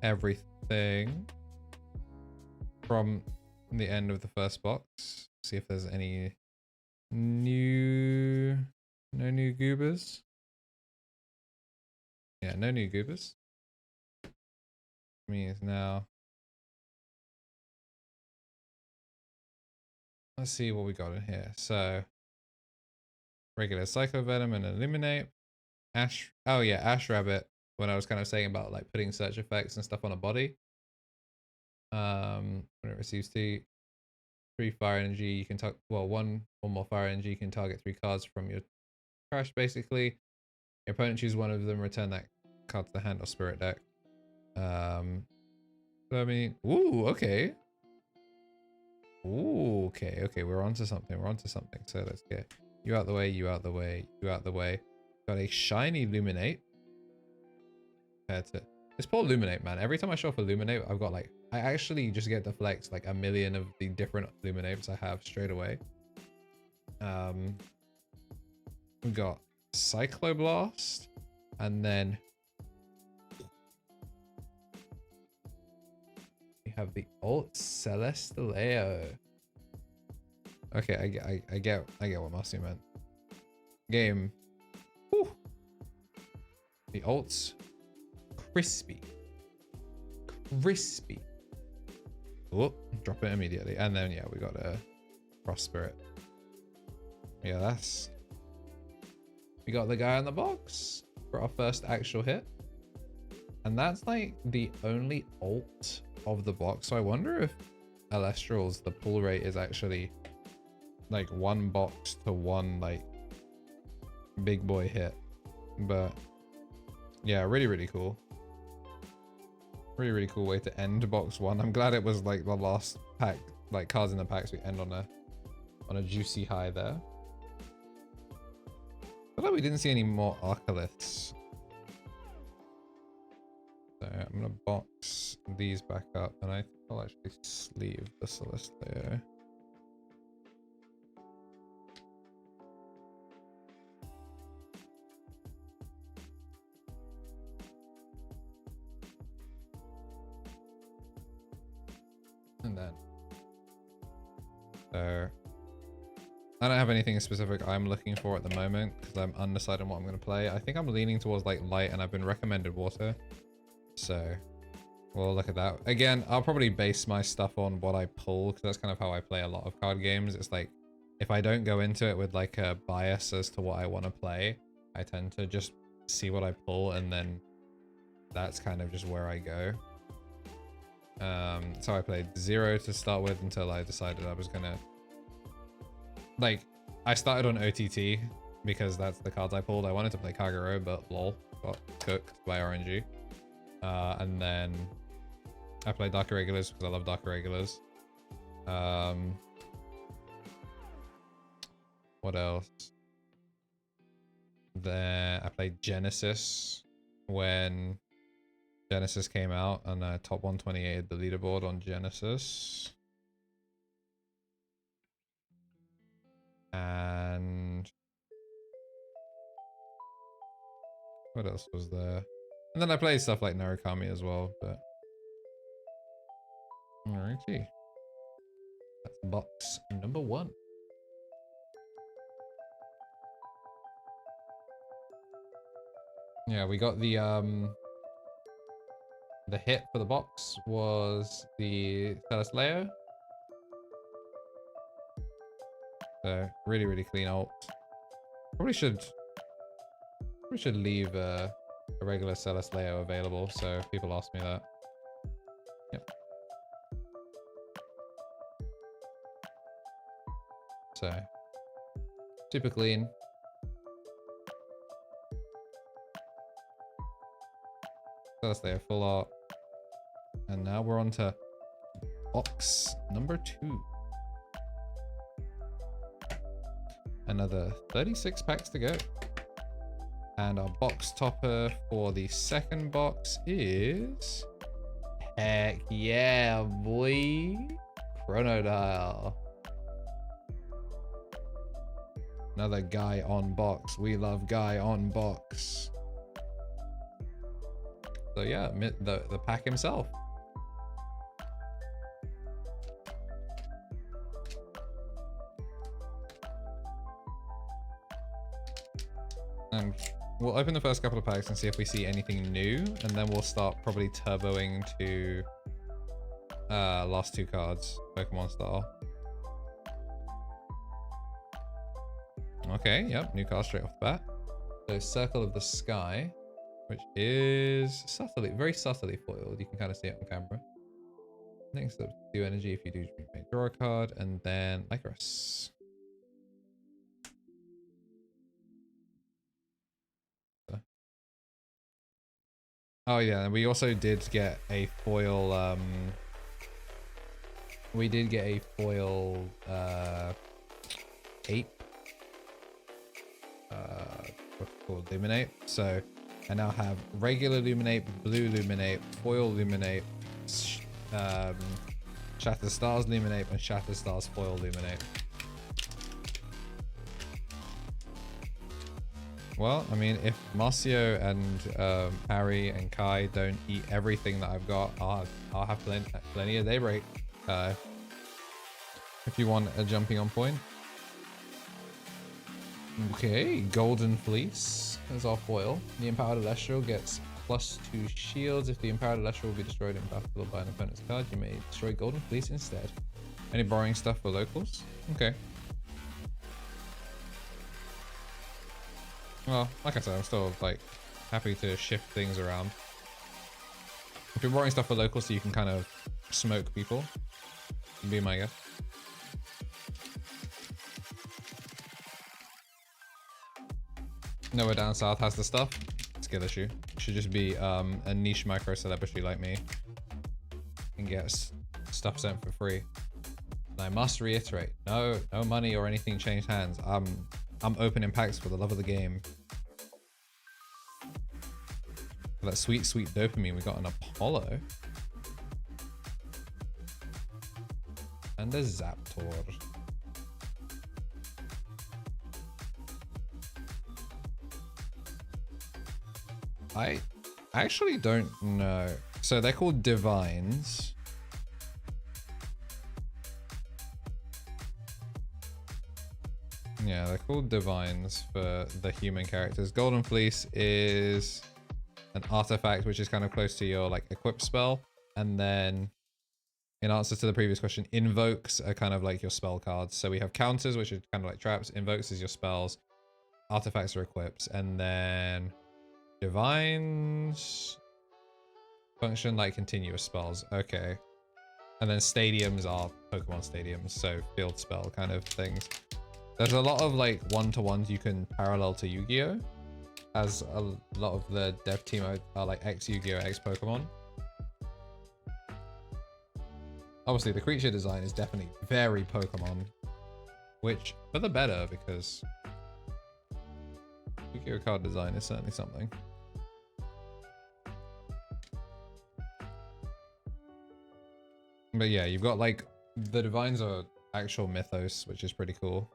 everything from the end of the first box. See if there's any no new goobers. Yeah, no new goobers. Means now. Let's see what we got in here. So regular Psycho Venom and Luminape. Ash. Oh yeah, Ash Rabbit. When I was kind of saying about like putting search effects and stuff on a body. When it receives 3 fire energy, you can target, well, 1 or more fire energy, you can target 3 cards from your trash basically. Your opponent chooses one of them, return that card to the hand or spirit deck. So I mean, ooh, okay. Ooh, okay, we're onto something, So let's get you out the way, you out the way, you out the way. Got a shiny Luminape. Compared to this poor Luminape, man. Every time I show off a Luminape, I've got like, I actually just get to flex like a million of the different Luminapes I have straight away. We got Cycloblast, and then we have the Alt Celestaleo. Okay, I get what Marcy meant. Game. Whew. The Alt's crispy. Oh, drop it immediately. And then yeah, we got a Frost Spirit. Yeah, we got the guy in the box for our first actual hit. And that's like the only alt of the box. So I wonder if Elestral's, the pull rate is actually like 1 box to 1 like big boy hit. But yeah, really cool. Really cool way to end box 1. I'm glad it was like the last pack, like cards in the packs, we end on a juicy high there. I feel like we didn't see any more Arcoliths. So I'm gonna box these back up, and I think I'll actually sleeve the Celestaleo. And then, so I don't have anything specific I'm looking for at the moment because I'm undecided on what I'm going to play. I think I'm leaning towards like light, and I've been recommended water. So we'll look at that. Again, I'll probably base my stuff on what I pull because that's kind of how I play a lot of card games. It's like if I don't go into it with like a bias as to what I want to play, I tend to just see what I pull, and then that's kind of just where I go. So I played 0 to start with until I decided I was gonna, like, I started on OTT because that's the cards I pulled. I wanted to play Kagero, but lol, got cooked by RNG. And then I played Dark Irregulars because I love Dark Irregulars. What else? Then I played Genesis when Genesis came out, and top 128 the leaderboard on Genesis. And what else was there? And then I played stuff like Narukami as well, but alrighty. That's box number 1. Yeah, we got the hit for the box was the Celestaleo. So really clean alt. Probably should leave a regular Celestaleo available, so if people ask me that. So super clean. That's there, full art. And now we're on to box number 2. Another 36 packs to go. And our box topper for the second box is... Heck yeah, boy! Chronodial. Another guy on box. We love guy on box. So yeah, the pack himself. And we'll open the first couple of packs and see if we see anything new, and then we'll start probably turboing to last 2 cards, Pokemon style. Okay, yep, new card straight off the bat. So Circle of the Sky, which is subtly, very subtly foiled. You can kind of see it on camera. Next up, do energy if you do draw a card, and then Lycanroc. Oh yeah, and we also did get a foil. We did get a foil ape. What's it called? Luminape. So I now have regular Luminape, blue Luminape, foil Luminape, Shattered Stars Luminape, and Shattered Stars foil Luminape. Well, I mean, if Marcio and Harry and Kai don't eat everything that I've got, I'll have plenty of Daybreak. If you want a jumping on point. Okay, Golden Fleece is our foil. The Empowered Celestial gets +2 shields. If the Empowered Celestial will be destroyed in battle by an opponent's card, you may destroy Golden Fleece instead. Any borrowing stuff for locals? Okay. Well, like I said, I'm still like happy to shift things around. If you're borrowing stuff for locals so you can kind of smoke people, be my guess. Nowhere Down South has the stuff. Skill issue. Should just be a niche micro celebrity like me and get stuff sent for free. And I must reiterate, no money or anything changed hands. I'm opening packs for the love of the game. For that sweet dopamine, we got an Apollo and a Zaptor. I actually don't know. So they're called Divines. Yeah, they're called Divines for the human characters. Golden Fleece is an artifact which is kind of close to your like equip spell, and then in answer to the previous question, invokes are kind of like your spell cards. So we have counters, which are kind of like traps. Invokes is your spells. Artifacts are equips, and then Divines function like continuous spells. Okay. And then stadiums are Pokemon stadiums, so field spell kind of things. There's a lot of like one-to-ones you can parallel to Yu-Gi-Oh! As a lot of the dev team are like ex-Yu-Gi-Oh! Ex-Pokemon. Obviously the creature design is definitely very Pokemon, which for the better, because Yu-Gi-Oh! Card design is certainly something. But yeah, you've got like the Divines are actual mythos, which is pretty cool.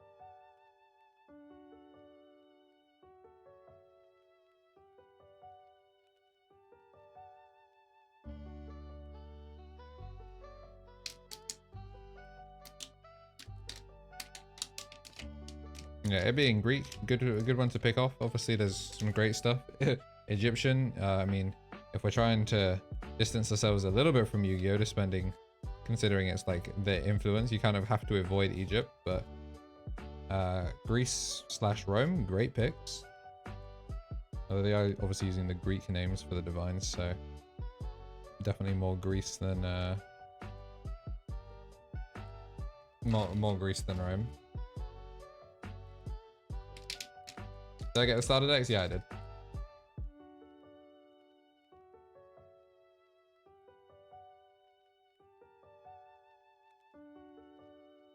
Yeah, it being Greek, a good one to pick off. Obviously, there's some great stuff. Egyptian, I mean, if we're trying to distance ourselves a little bit from Yu-Gi-Oh! Considering it's like the influence, you kind of have to avoid Egypt, but Greece/Rome, great picks. Although they are obviously using the Greek names for the Divines, so definitely more Greece than more Greece than Rome. Did I get the starter decks? Yeah, I did.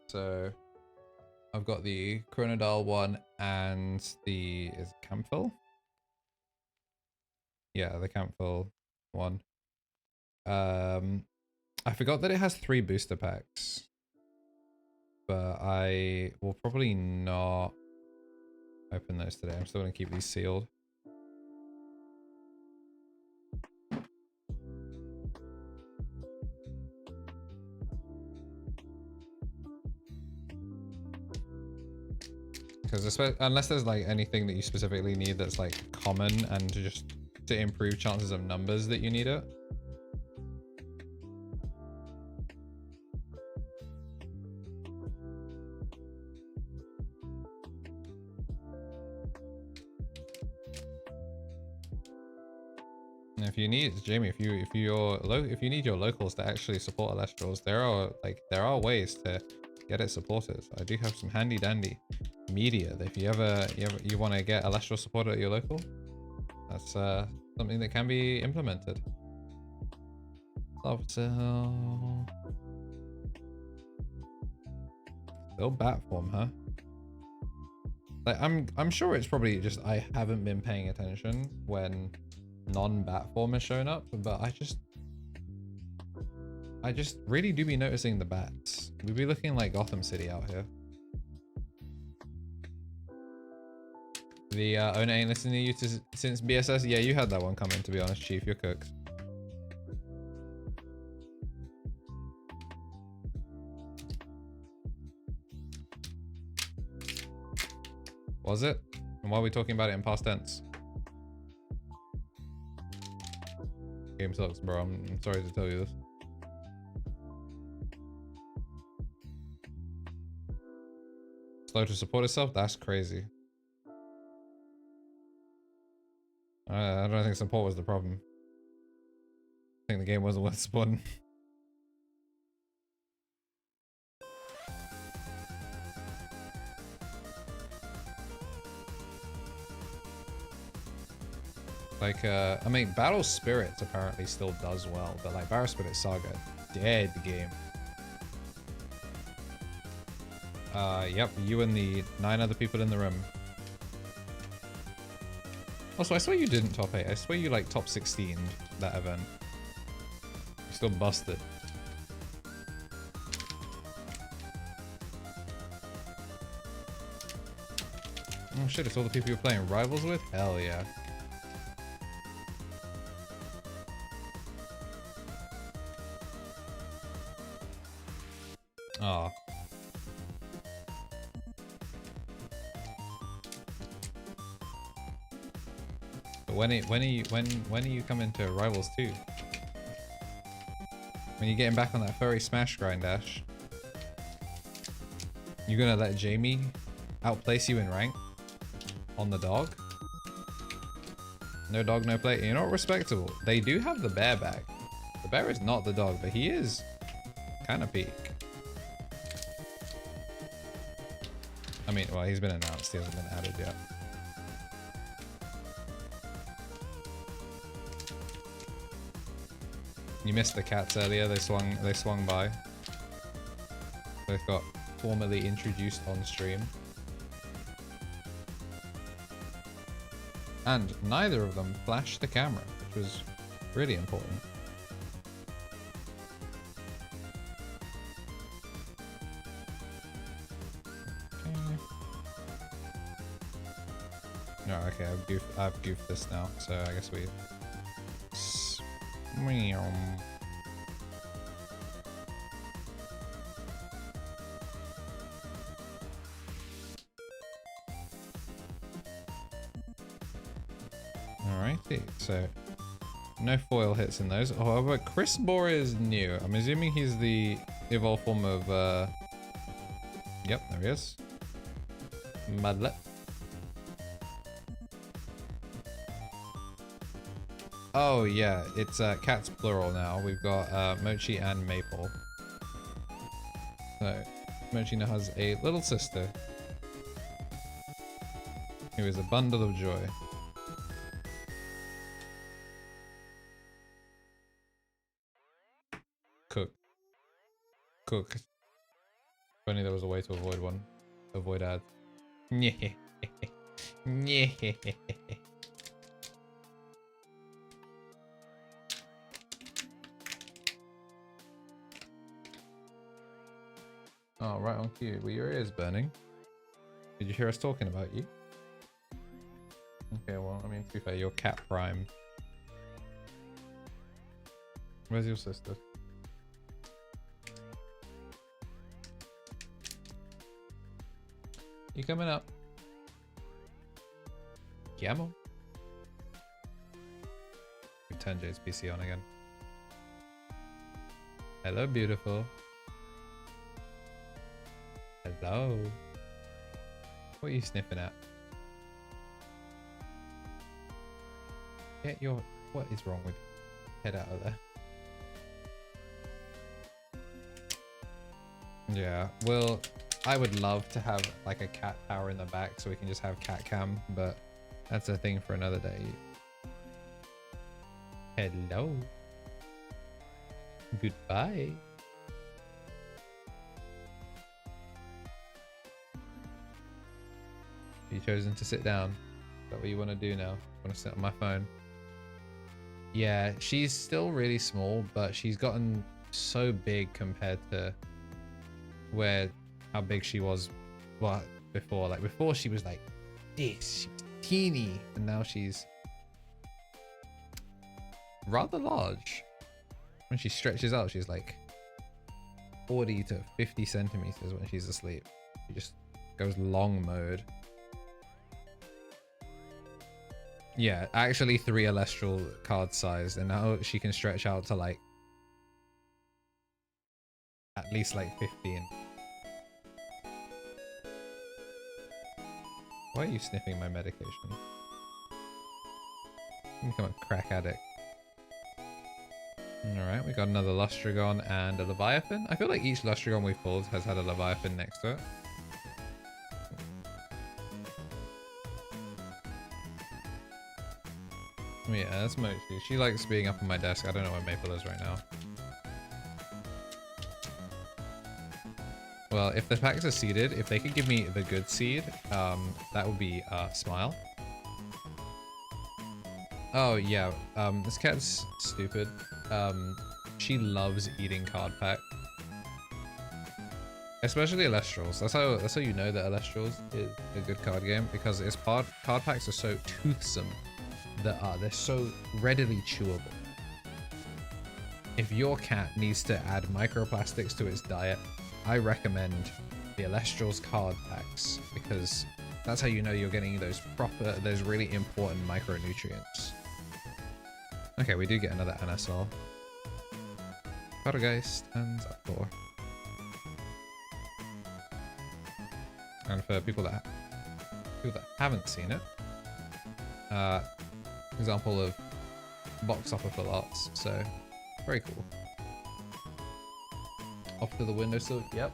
So I've got the Chronodile one and the is it KnTElixar? Yeah, the KnTElixar one. I forgot that it has 3 booster packs, but I will probably not open those today. I'm still gonna keep these sealed. Because unless there's like anything that you specifically need that's like common and just to improve chances of numbers that you need it. And if you need, Jamie, if you need your locals to actually support Alestrals, there are ways to get it supported. I do have some handy dandy media that if you want to get Alestral supported at your local, that's something that can be implemented. Love still bat form, huh? Like I'm sure it's probably just I haven't been paying attention when non-bat form has shown up, but I just really do be noticing the bats. We be looking like Gotham City out here. The owner ain't listening to you since BSS. Yeah, you had that one coming, to be honest, Chief. You're cooked. Was it? And why are we talking about it in past tense? Game sucks, bro. I'm sorry to tell you this. Slow to support itself? That's crazy. I don't think support was the problem. I think the game wasn't worth supporting. Like, I mean, Battle Spirits apparently still does well, but like Battle Spirit Saga, dead game. Yep, you and the 9 other people in the room. Also, I swear you didn't top 8. I swear you like top 16 that event. You still busted. Oh shit, it's all the people you're playing Rivals with? Hell yeah. Aw. But when are you coming to Rivals 2? When you're getting back on that furry smash grind, Ash? You're gonna let Jamie outplace you in rank? On the dog? No dog, no play. You're not respectable. They do have the bear back. The bear is not the dog, but he is kind of peak. I mean, well, he's been announced. He hasn't been added yet. You missed the cats earlier. They swung by. Both got formally introduced on stream. And neither of them flashed the camera, which was really important. Okay. No, okay, I've goofed this now, so I guess we... Alrighty, so no foil hits in those. However, Chris Bohr is new. I'm assuming he's the evolved form of yep, there he is. Mudlet. Oh yeah, it's cats plural now. We've got Mochi and Maple. So Mochi now has a little sister. He was a bundle of joy. Cook. Cook. If only there was a way to avoid one. Avoid ads. Yeah. Yeah. Oh, right on cue. Well, your ear's burning. Did you hear us talking about you? Okay, well, I mean, to be fair, you're cat prime. Where's your sister? You coming up? Come on. Turn Jade's PC on again. Hello, beautiful. Hello. What are you sniffing at? Get your... What is wrong with you? Head out of there. Yeah, well, I would love to have like a cat tower in the back so we can just have cat cam, but that's a thing for another day. Hello. Goodbye. You chosen to sit down. Is that what you want to do now? Want to sit on my phone? Yeah, she's still really small, but she's gotten so big compared to how big she was before. Like before she was like this, she was teeny, and now she's rather large. When she stretches out, she's like 40 to 50 centimeters when she's asleep. She just goes long mode. Yeah, actually 3 Celestial card size, and now she can stretch out to like at least like 15. Why are you sniffing my medication? You become a crack addict. Alright, we got another Lustragon and a Leviathan. I feel like each Lustragon we've pulled has had a Leviathan next to it. Yeah, that's Mochi. She likes being up on my desk. I don't know where Maple is right now. Well, if the packs are seeded, if they could give me the good seed, that would be Smile. Oh yeah, this cat's stupid. She loves eating card pack, especially Elestrals. That's how you know that Elestrals is a good card game, because its card packs are so toothsome that they're so readily chewable. If your cat needs to add microplastics to its diet, I recommend the Elestrals card packs, because that's how you know you're getting those really important micronutrients. Okay, we do get another NSL. Poltergeist and Zaptor. And for people that haven't seen it, example of box offer for lots, so very cool. Off to the windowsill. Yep.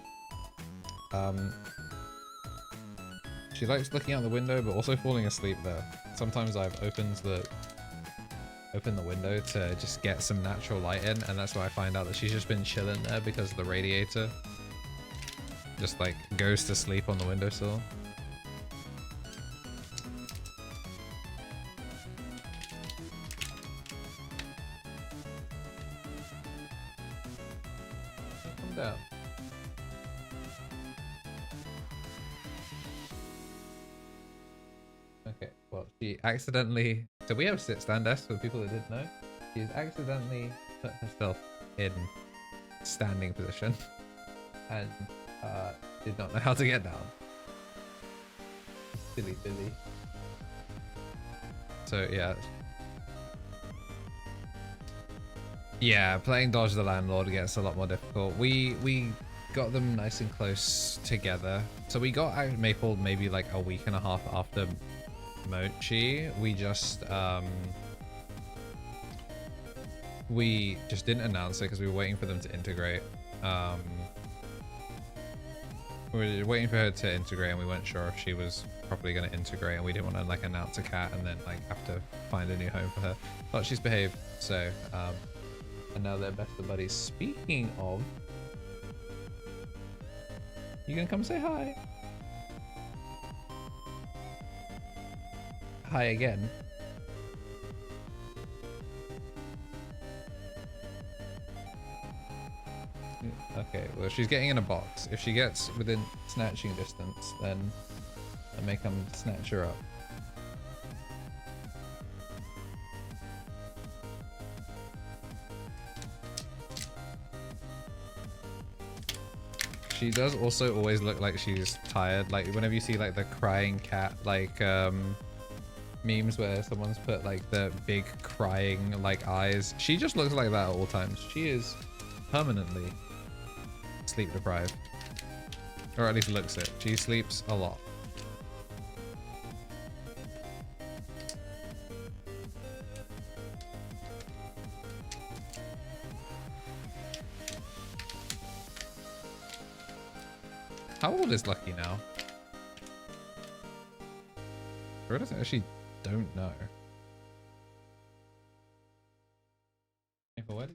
She likes looking out the window, but also falling asleep there. Sometimes I've opened the window to just get some natural light in, and that's why I find out that she's just been chilling there because the radiator just like goes to sleep on the windowsill. Come down. Okay, well, she accidentally... So we have sit-stand desks for people that didn't know. She's accidentally put herself in standing position and did not know how to get down. Silly Billy. So yeah. Yeah, playing Dodge the Landlord gets a lot more difficult. We got them nice and close together. So we got out Maple maybe like a week and a half after Mochi. We just didn't announce it because we were waiting for them to integrate. We were waiting for her to integrate, and we weren't sure if she was properly going to integrate, and we didn't want to like announce a cat and then like have to find a new home for her. But she's behaved, so and now they're best of buddies. Speaking of, you gonna come say hi? Hi again. Okay, well, she's getting in a box. If she gets within snatching distance, then I may come snatch her up. She does also always look like she's tired. Like whenever you see like the crying cat, like memes where someone's put like the big crying like eyes, she just looks like that at all times. She is permanently sleep deprived, or at least looks it. She sleeps a lot. How old is Lucky now? I actually don't know. What?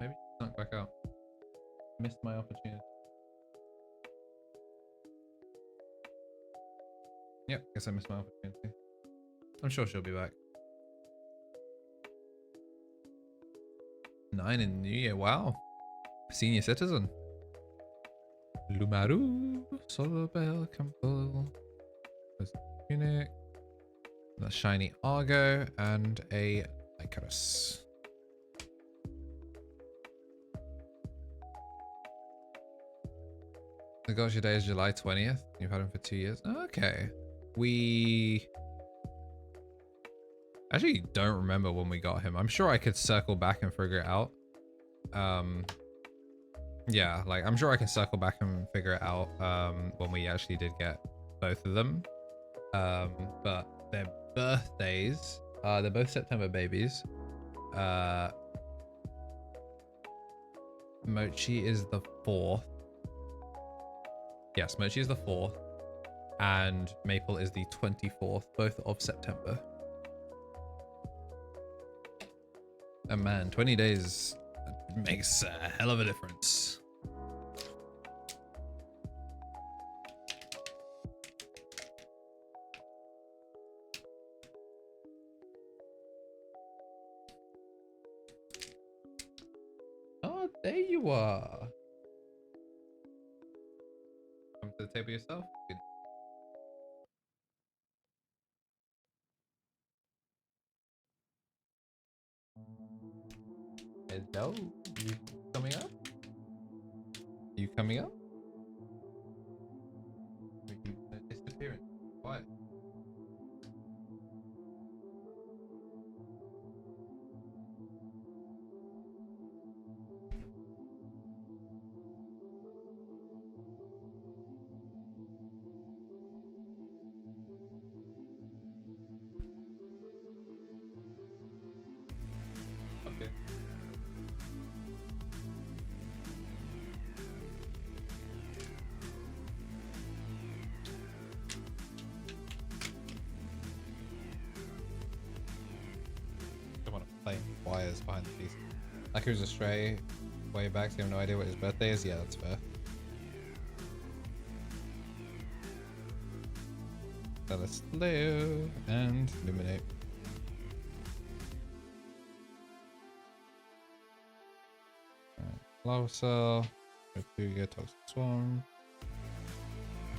Maybe she snuck back out. Missed my opportunity. Yep, guess I missed my opportunity. I'm sure she'll be back. 9 in the new year, wow. Senior citizen. Lumaru, Solar Bell, Campbell, Tunic, the shiny Argo, and a Icarus. The Gotcha Day is July 20th. You've had him for 2 years. Okay. We actually don't remember when we got him. I'm sure I could circle back and figure it out. Yeah, like I'm sure I can circle back and figure it out when we actually did get both of them. But their birthdays, they're both September babies. Mochi is the 4th. Yes, Mochi is the 4th. And Maple is the 24th, both of September. And man, 20 days makes a hell of a difference. Oh, there you are. Come to the table yourself. Good. Hello, you coming up? You coming up? Are you disappearing? Why? Okay. Playing wires behind the piece. Like he was a stray way back, so you have no idea what his birthday is? Yeah, that's fair. Leo and Luminape. Lava Cell, Refugia, Toxic Swarm,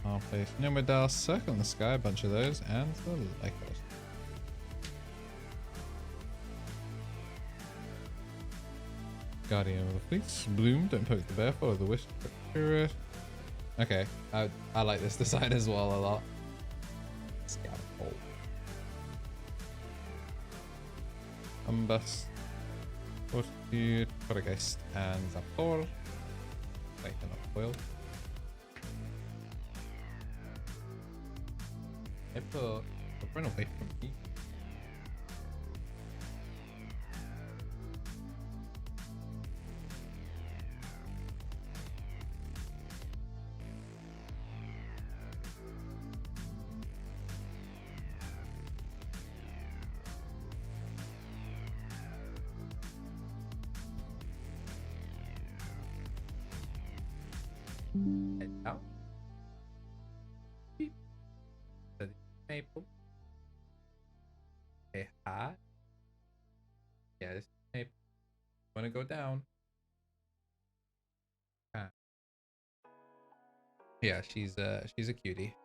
Half-Face, Nomodal, Circle in the Sky, a bunch of those, and the Lycos. Guardian of the Fleets, Bloom, Don't Poke the Bear, Follow the Wish, Spirit. Okay, I like this design as well a lot. Scout Hole. Umbust, Fortitude, Poltergeist, and Zapor. Wait, they're not foiled. Maple, run away from me. Head out. Beep. Maple. Okay, hi. Yeah, this is Maple. Wanna go down? Ah. Yeah, she's a cutie.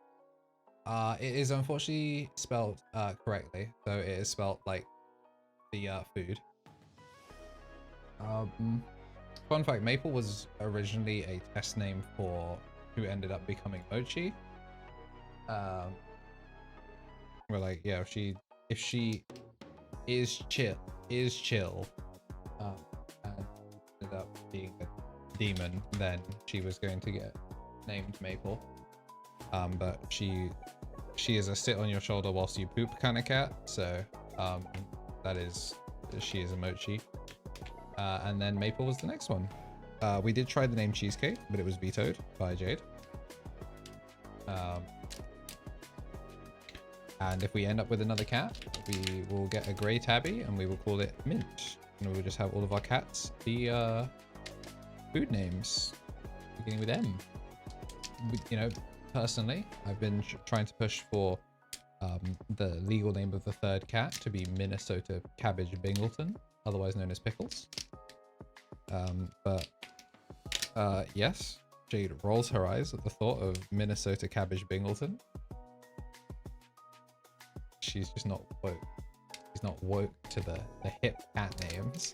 It is unfortunately spelled correctly, so it is spelled like the food. Fun fact: Maple was originally a test name for who ended up becoming Mochi. We're like, yeah, if she is chill, and ended up being a demon, then she was going to get named Maple. But she is a sit on your shoulder whilst you poop kind of cat, so she is a Mochi. And then Maple was the next one. We did try the name Cheesecake, but it was vetoed by Jade. And if we end up with another cat, we will get a grey tabby and we will call it Mint. And we will just have all of our cats be food names beginning with M. You know, personally, I've been trying to push for the legal name of the third cat to be Minnesota Cabbage Bingleton, otherwise known as Pickles. But yes, Jade rolls her eyes at the thought of Minnesota Cabbage Bingleton. She's just not woke. She's not woke to the hip cat names.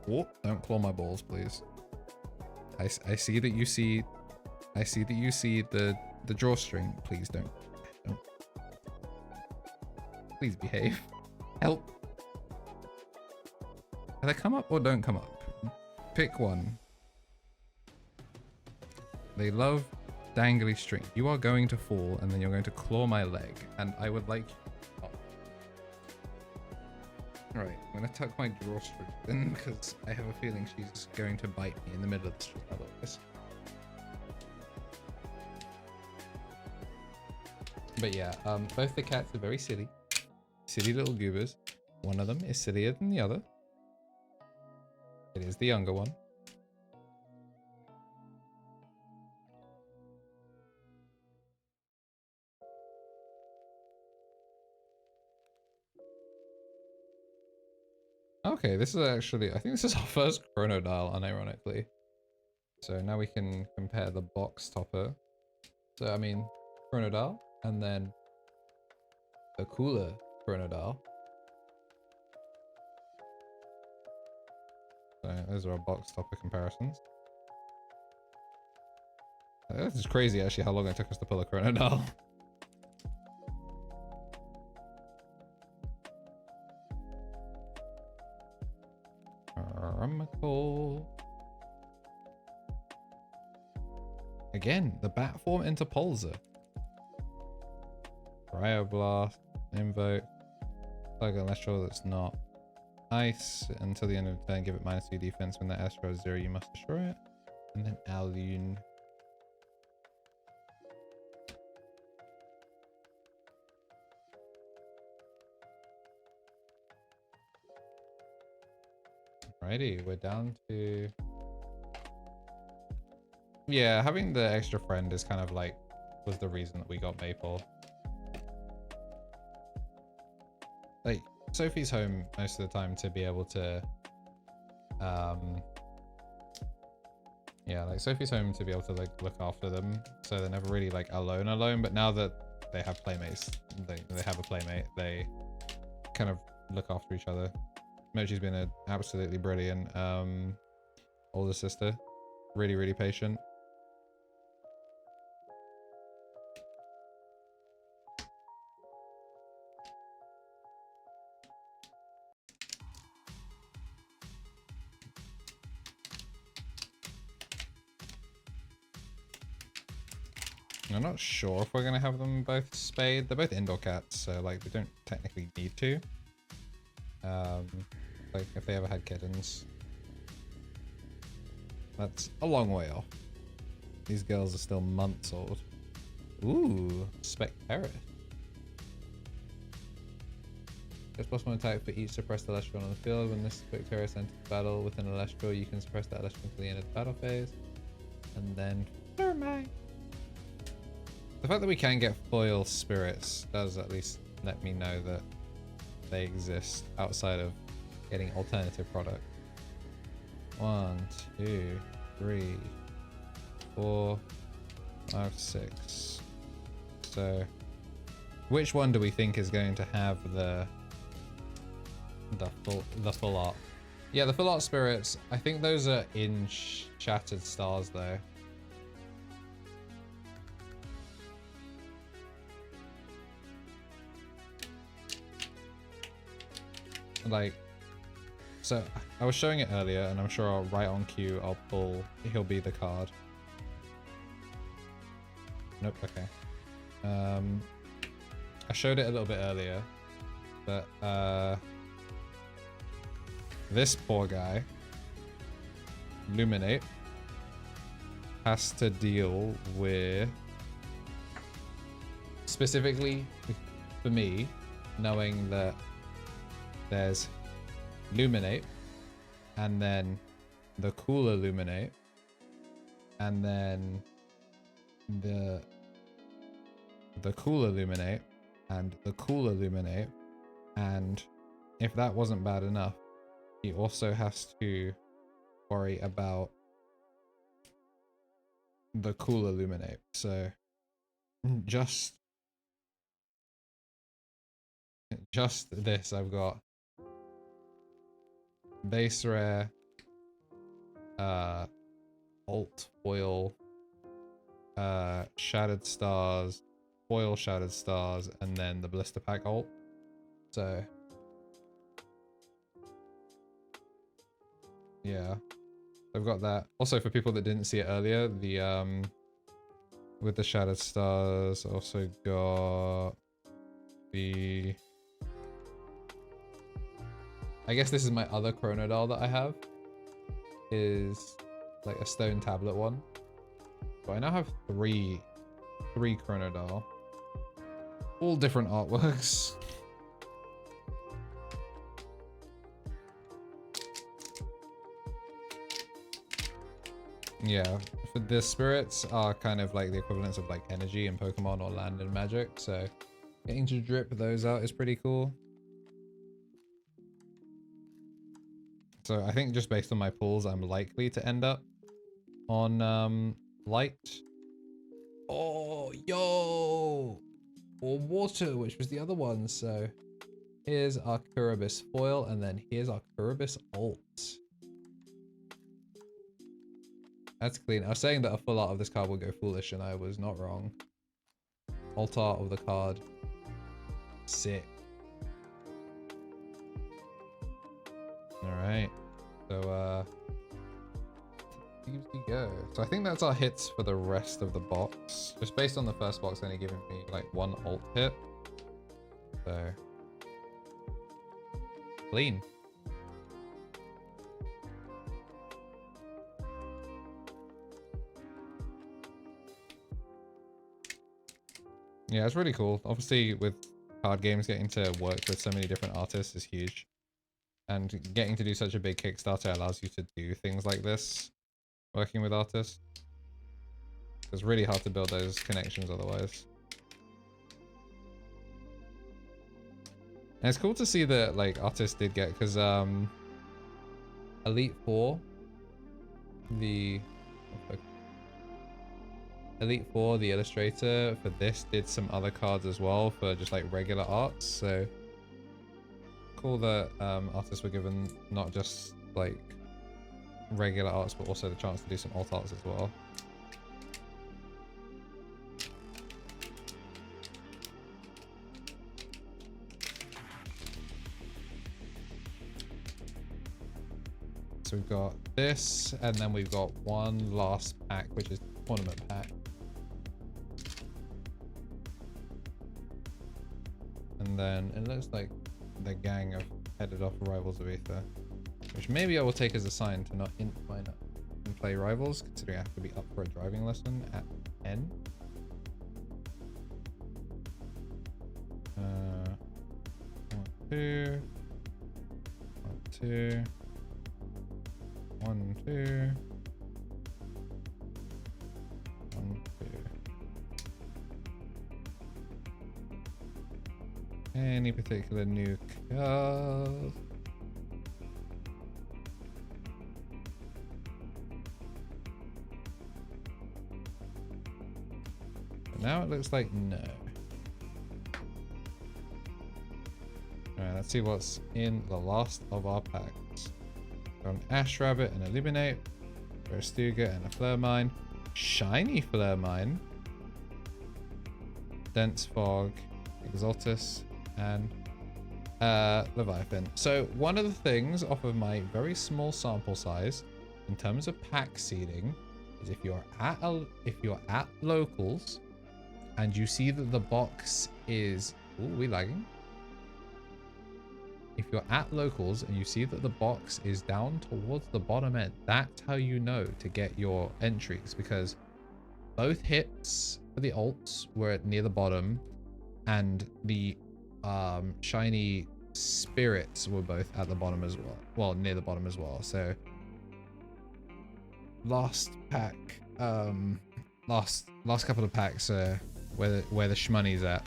Whoop! Don't claw my balls, please. I see that you see. I see that you see the drawstring. Please don't. Please behave. Help. Either come up or don't come up. Pick one. They love dangly string. You are going to fall and then you're going to claw my leg, and I would like you. Alright, I'm gonna tuck my drawstring in because I have a feeling she's going to bite me in the middle of the street otherwise. But yeah, both the cats are very silly. Silly little goobers. One of them is sillier than the other. It is the younger one. Okay, this is actually, I think this is our first chrono dial, unironically. So now we can compare the box topper. So I mean, chrono dial, and then a cooler chrono dial. So those are our box topper comparisons. This is crazy actually how long it took us to pull a chrono dial. Again, the bat form Interpulsor. Cryoblast, Invoke, plug an Astral that's not ice until the end of the turn, give it -2 defense. When that Astral is 0, you must destroy it. And then Alune. Alrighty, we're down to... Yeah, having the extra friend is kind of like, was the reason that we got Maple. Like, Sophie's home most of the time to be able to, yeah, like Sophie's home to be able to like look after them, so they're never really like alone, but now that they have playmates, they have a playmate, they kind of look after each other. Mochi's been an absolutely brilliant older sister, really patient. I'm not sure if we're going to have them both spayed. They're both indoor cats, so like we don't technically need to. Like if they ever had kittens. That's a long way off. These girls are still months old. Ooh, Specteris. It's plus one attack for each suppressed Celestial on the field. When this Specteris enters battle with an Celestial, you can suppress that Celestial until the end of the battle phase. And then Thermite. The fact that we can get foil spirits does at least let me know that they exist outside of getting alternative product. 1, 2, 3, 4, 5, 6. So, which one do we think is going to have the full art? Yeah, the full art spirits. I think those are in Shattered Stars though. Like, so I was showing it earlier, and I'm sure I'll right on cue I'll pull. He'll be the card. Nope. Okay. I showed it a little bit earlier, but this poor guy, Luminape, has to deal with, specifically for me, knowing that there's Luminape, and then the cooler Luminape, and then the cooler Luminape, and the cooler Luminape, and if that wasn't bad enough, he also has to worry about the cooler Luminape. So just this, I've got base rare, alt foil, shattered stars, foil shattered stars, and then the blister pack alt. So yeah, I've got that. Also, for people that didn't see it earlier, the with the shattered stars, also got the, I guess this is my other Chronodile that I have, is like a stone tablet one. But I now have three Chronodile, all different artworks. Yeah, for the spirits are kind of like the equivalents of like energy in Pokemon or land and magic, so getting to drip those out is pretty cool. So I think just based on my pulls, I'm likely to end up on light. Oh, yo! Or water, which was the other one. So here's our Kuribus foil, and then here's our Kuribus alt. That's clean. I was saying that a full art of this card will go foolish, and I was not wrong. Alt art of the card. Sick. Alright. So, here we go. So I think that's our hits for the rest of the box. Just based on the first box only giving me like one alt hit. So, clean. Yeah, it's really cool. Obviously, with card games, getting to work with so many different artists is huge. And getting to do such a big Kickstarter allows you to do things like this, working with artists. It's really hard to build those connections otherwise. And it's cool to see that like artists did get, because Elite Four, the illustrator for this, did some other cards as well for just like regular arts. So cool that artists were given not just like regular arts, but also the chance to do some alt arts as well. So we've got this, and then we've got one last pack, which is Tournament Pack. And then it looks like the gang have headed off Rivals of Aether, which maybe I will take as a sign to not mine up and play Rivals, considering I have to be up for a driving lesson at 10. 1, 2, 1, 2, 1, 2, 1, 2. Any particular new card? Now it looks like no. Alright, let's see what's in the last of our packs. Got an Ash Rabbit and a Luminape, a Stuga and a Flurmine, shiny Flurmine, Dense Fog, Exaltus, and Leviathan. So one of the things off of my very small sample size in terms of pack seeding is if you're at locals and you see that the box is we lagging. If you're at locals and you see that the box is down towards the bottom end, that's how you know to get your entries, because both hits for the alts were near the bottom and the shiny spirits were both at the bottom as well. Well, near the bottom as well. So last pack, last couple of packs where the shmoney's at.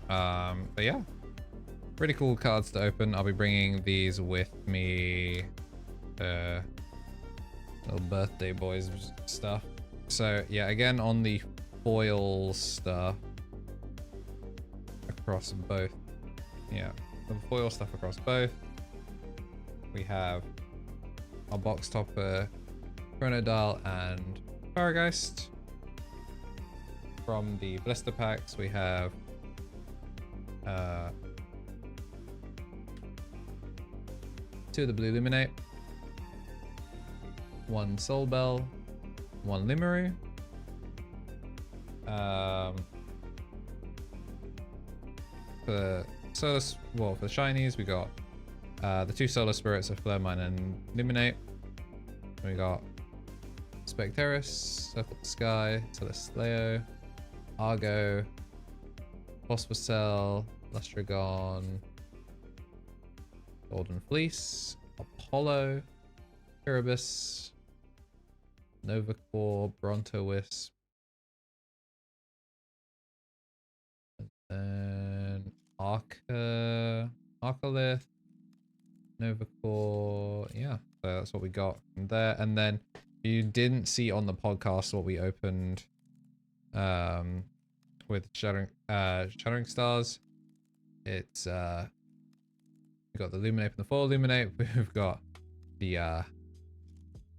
But yeah, pretty cool cards to open. I'll be bringing these with me, little birthday boys stuff. So yeah, again on the foil stuff across both. Yeah, the foil stuff across both. We have our box topper, Chronodial and Parageist. From the blister packs, we have two of the blue Luminape, one Soul Bell, one Limeru, for the shinies we got the two Solar Spirits of Flurmine and Luminape. We got Specteris, Circle the Sky, Celestleo, Argo, Phosphocell, Lustragon, Golden Fleece, Apollo, Erebus, Novacore, Brontowisp, and then Arcolith, Novacore. Yeah, so that's what we got from there. And then you didn't see on the podcast what we opened with Shattering Stars. It's we've got the Luminape and the Foil Luminape. We've got the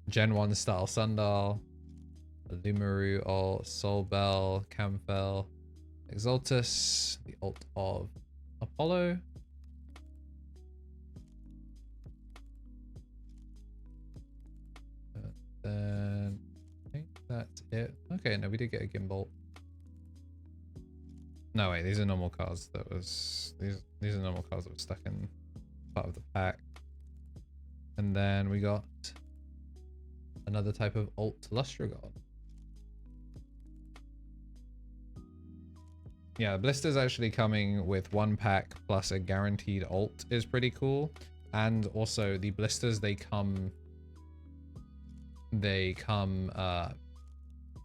Gen 1 style Sundial, the Lumeru alt, Soul Bell, Camfell, Exaltus, the alt of Apollo. Then I think that's it. Okay, no, we did get a Gimbal. No, wait, these are normal cards that was these are normal cards that were stuck in part of the pack. And then we got another type of alt Lustragon. Yeah, Blister's actually coming with one pack plus a guaranteed alt is pretty cool. And also the Blisters, they come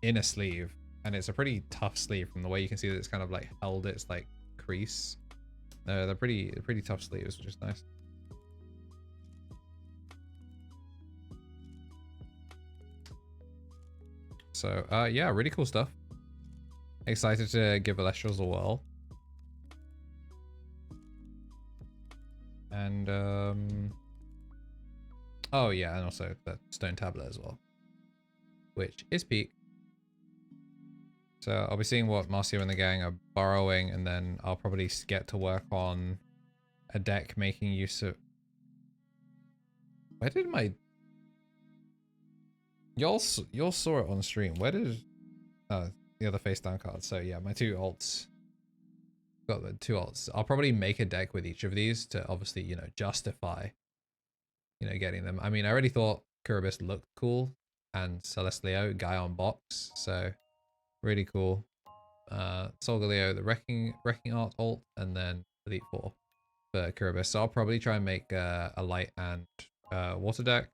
in a sleeve, and it's a pretty tough sleeve from the way you can see that it's kind of like held its like crease. They're pretty tough sleeves, which is nice. So yeah, really cool stuff. Excited to give Elestrals a whirl. And oh yeah, and also that stone tablet as well, which is peak. So I'll be seeing what Marcio and the gang are borrowing, and then I'll probably get to work on a deck making use of... Where did my... Y'all saw it on stream. Where did... the other face down card. So yeah, my two alts got the 2 alts. I'll probably make a deck with each of these to obviously, you know, justify, you know, getting them. I mean, I already thought Kuribus looked cool, and Celestleo, guy on box, so really cool. Solgaleo, the Wrecking Art alt, and then Elite 4 for Kuribus. So I'll probably try and make a light and water deck.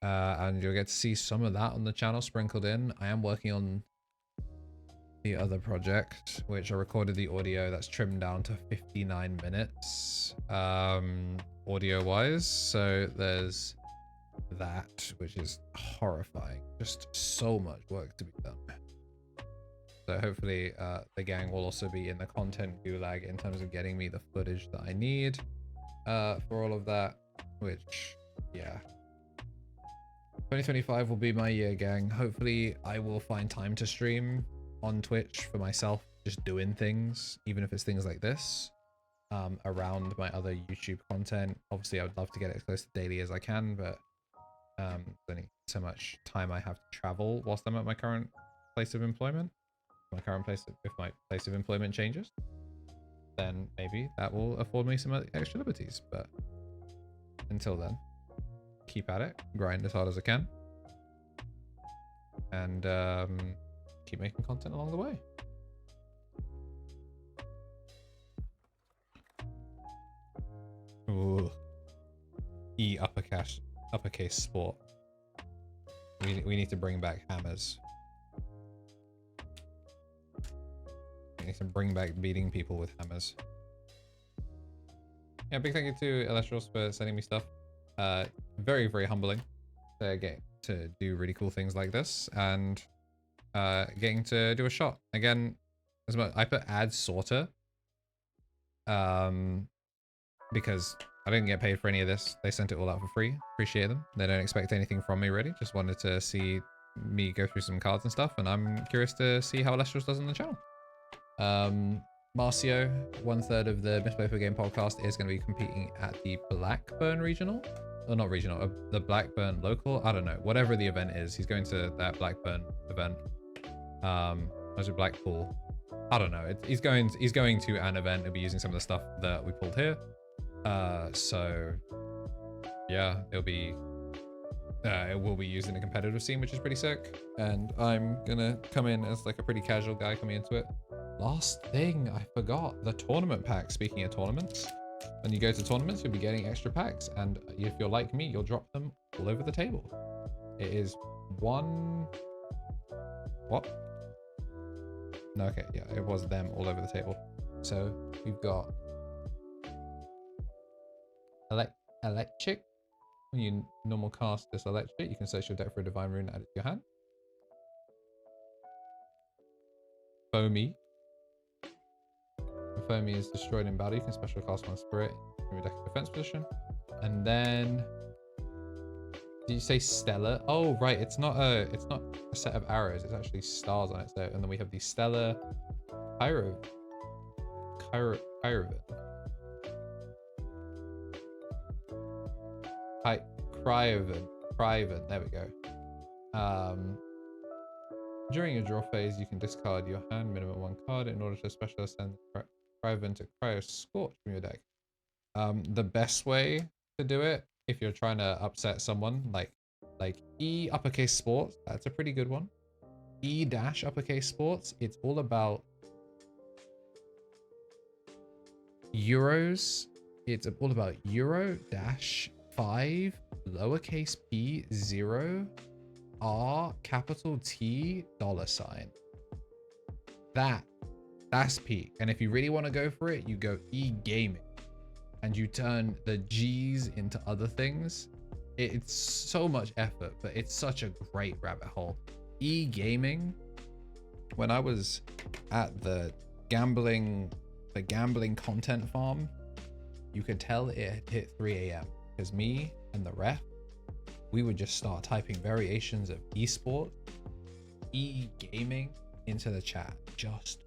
And you'll get to see some of that on the channel sprinkled in. I am working on the other project, which I recorded the audio that's trimmed down to 59 minutes audio wise. So there's that, which is horrifying. Just so much work to be done. So hopefully the gang will also be in the content gulag in terms of getting me the footage that I need for all of that, which, yeah. 2025 will be my year, gang. Hopefully I will find time to stream on Twitch for myself, just doing things, even if it's things like this, around my other YouTube content. Obviously, I would love to get it as close to daily as I can, but there's only so much time I have to travel whilst I'm at my current place of employment. If my place of employment changes, then maybe that will afford me some extra liberties. But until then, keep at it, grind as hard as I can, and keep making content along the way. Ooh. E uppercase sport. We need to bring back hammers. We need to bring back beating people with hammers. Yeah, big thank you to Elestrals for sending me stuff. Very, very humbling to get to do really cool things like this, and getting to do a shot again. As much I put add sorta because I didn't get paid for any of this. They sent it all out for free. Appreciate them. They don't expect anything from me really. Just wanted to see me go through some cards and stuff, and I'm curious to see how Elestrals does on the channel. Marcio, 1/3 of the Miss Play for Game podcast, is going to be competing at the Blackburn regional. Or not regional, the Blackburn local. I don't know. Whatever the event is, he's going to that Blackburn event. Was it Blackpool? I don't know. He's going to an event. He'll be using some of the stuff that we pulled here. So yeah, it will be used in a competitive scene, which is pretty sick. And I'm gonna come in as like a pretty casual guy coming into it. Last thing I forgot, the tournament pack. Speaking of tournaments, when you go to tournaments, you'll be getting extra packs, and if you're like me, you'll drop them all over the table. It is one... What? No, okay, yeah, it was them all over the table. So we've got Electric. When you normal cast this Electric, you can search your deck for a Divine Rune and add it to your hand. Foamy. When Foamy is destroyed in battle, you can special cast one Spirit in your deck defense position. And then, did you say Stellar? Oh right, it's not a set of arrows. It's actually stars on it. So, and then we have the Stellar Kyrovan. Cryovan. There we go. During your draw phase, you can discard your hand minimum 1 card in order to special send Cryovan to Cryo Scorch from your deck. The best way to do it, if you're trying to upset someone, like E uppercase sports, that's a pretty good one. E dash uppercase sports, it's all about euros. It's all about euro dash 5 lowercase p 0 R capital T $. That's peak. And if you really want to go for it, you go E gaming and you turn the G's into other things. It's so much effort, but it's such a great rabbit hole. E gaming, when I was at the gambling content farm, you could tell it hit 3 a.m. because me and the ref, we would just start typing variations of esport, e-gaming into the chat, just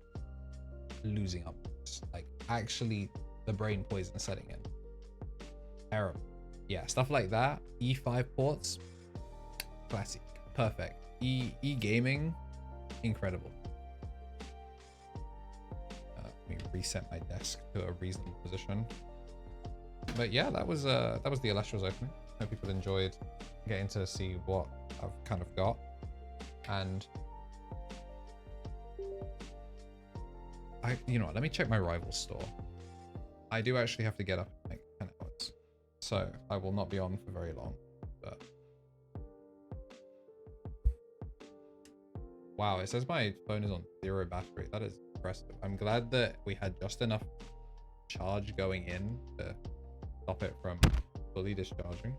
losing up. Like actually the brain poison setting in. Terrible. Yeah, stuff like that. E5 ports, classic, perfect. E-gaming, incredible. Let me reset my desk to a reasonable position. But yeah, that was the Illustrious opening. Hope people enjoyed getting to see what I've kind of got. And you know what, let me check my rival store. I do actually have to get up in like 10 hours, so I will not be on for very long. But wow, it says my phone is on 0 battery. That is impressive. I'm glad that we had just enough charge going in to stop it from fully discharging.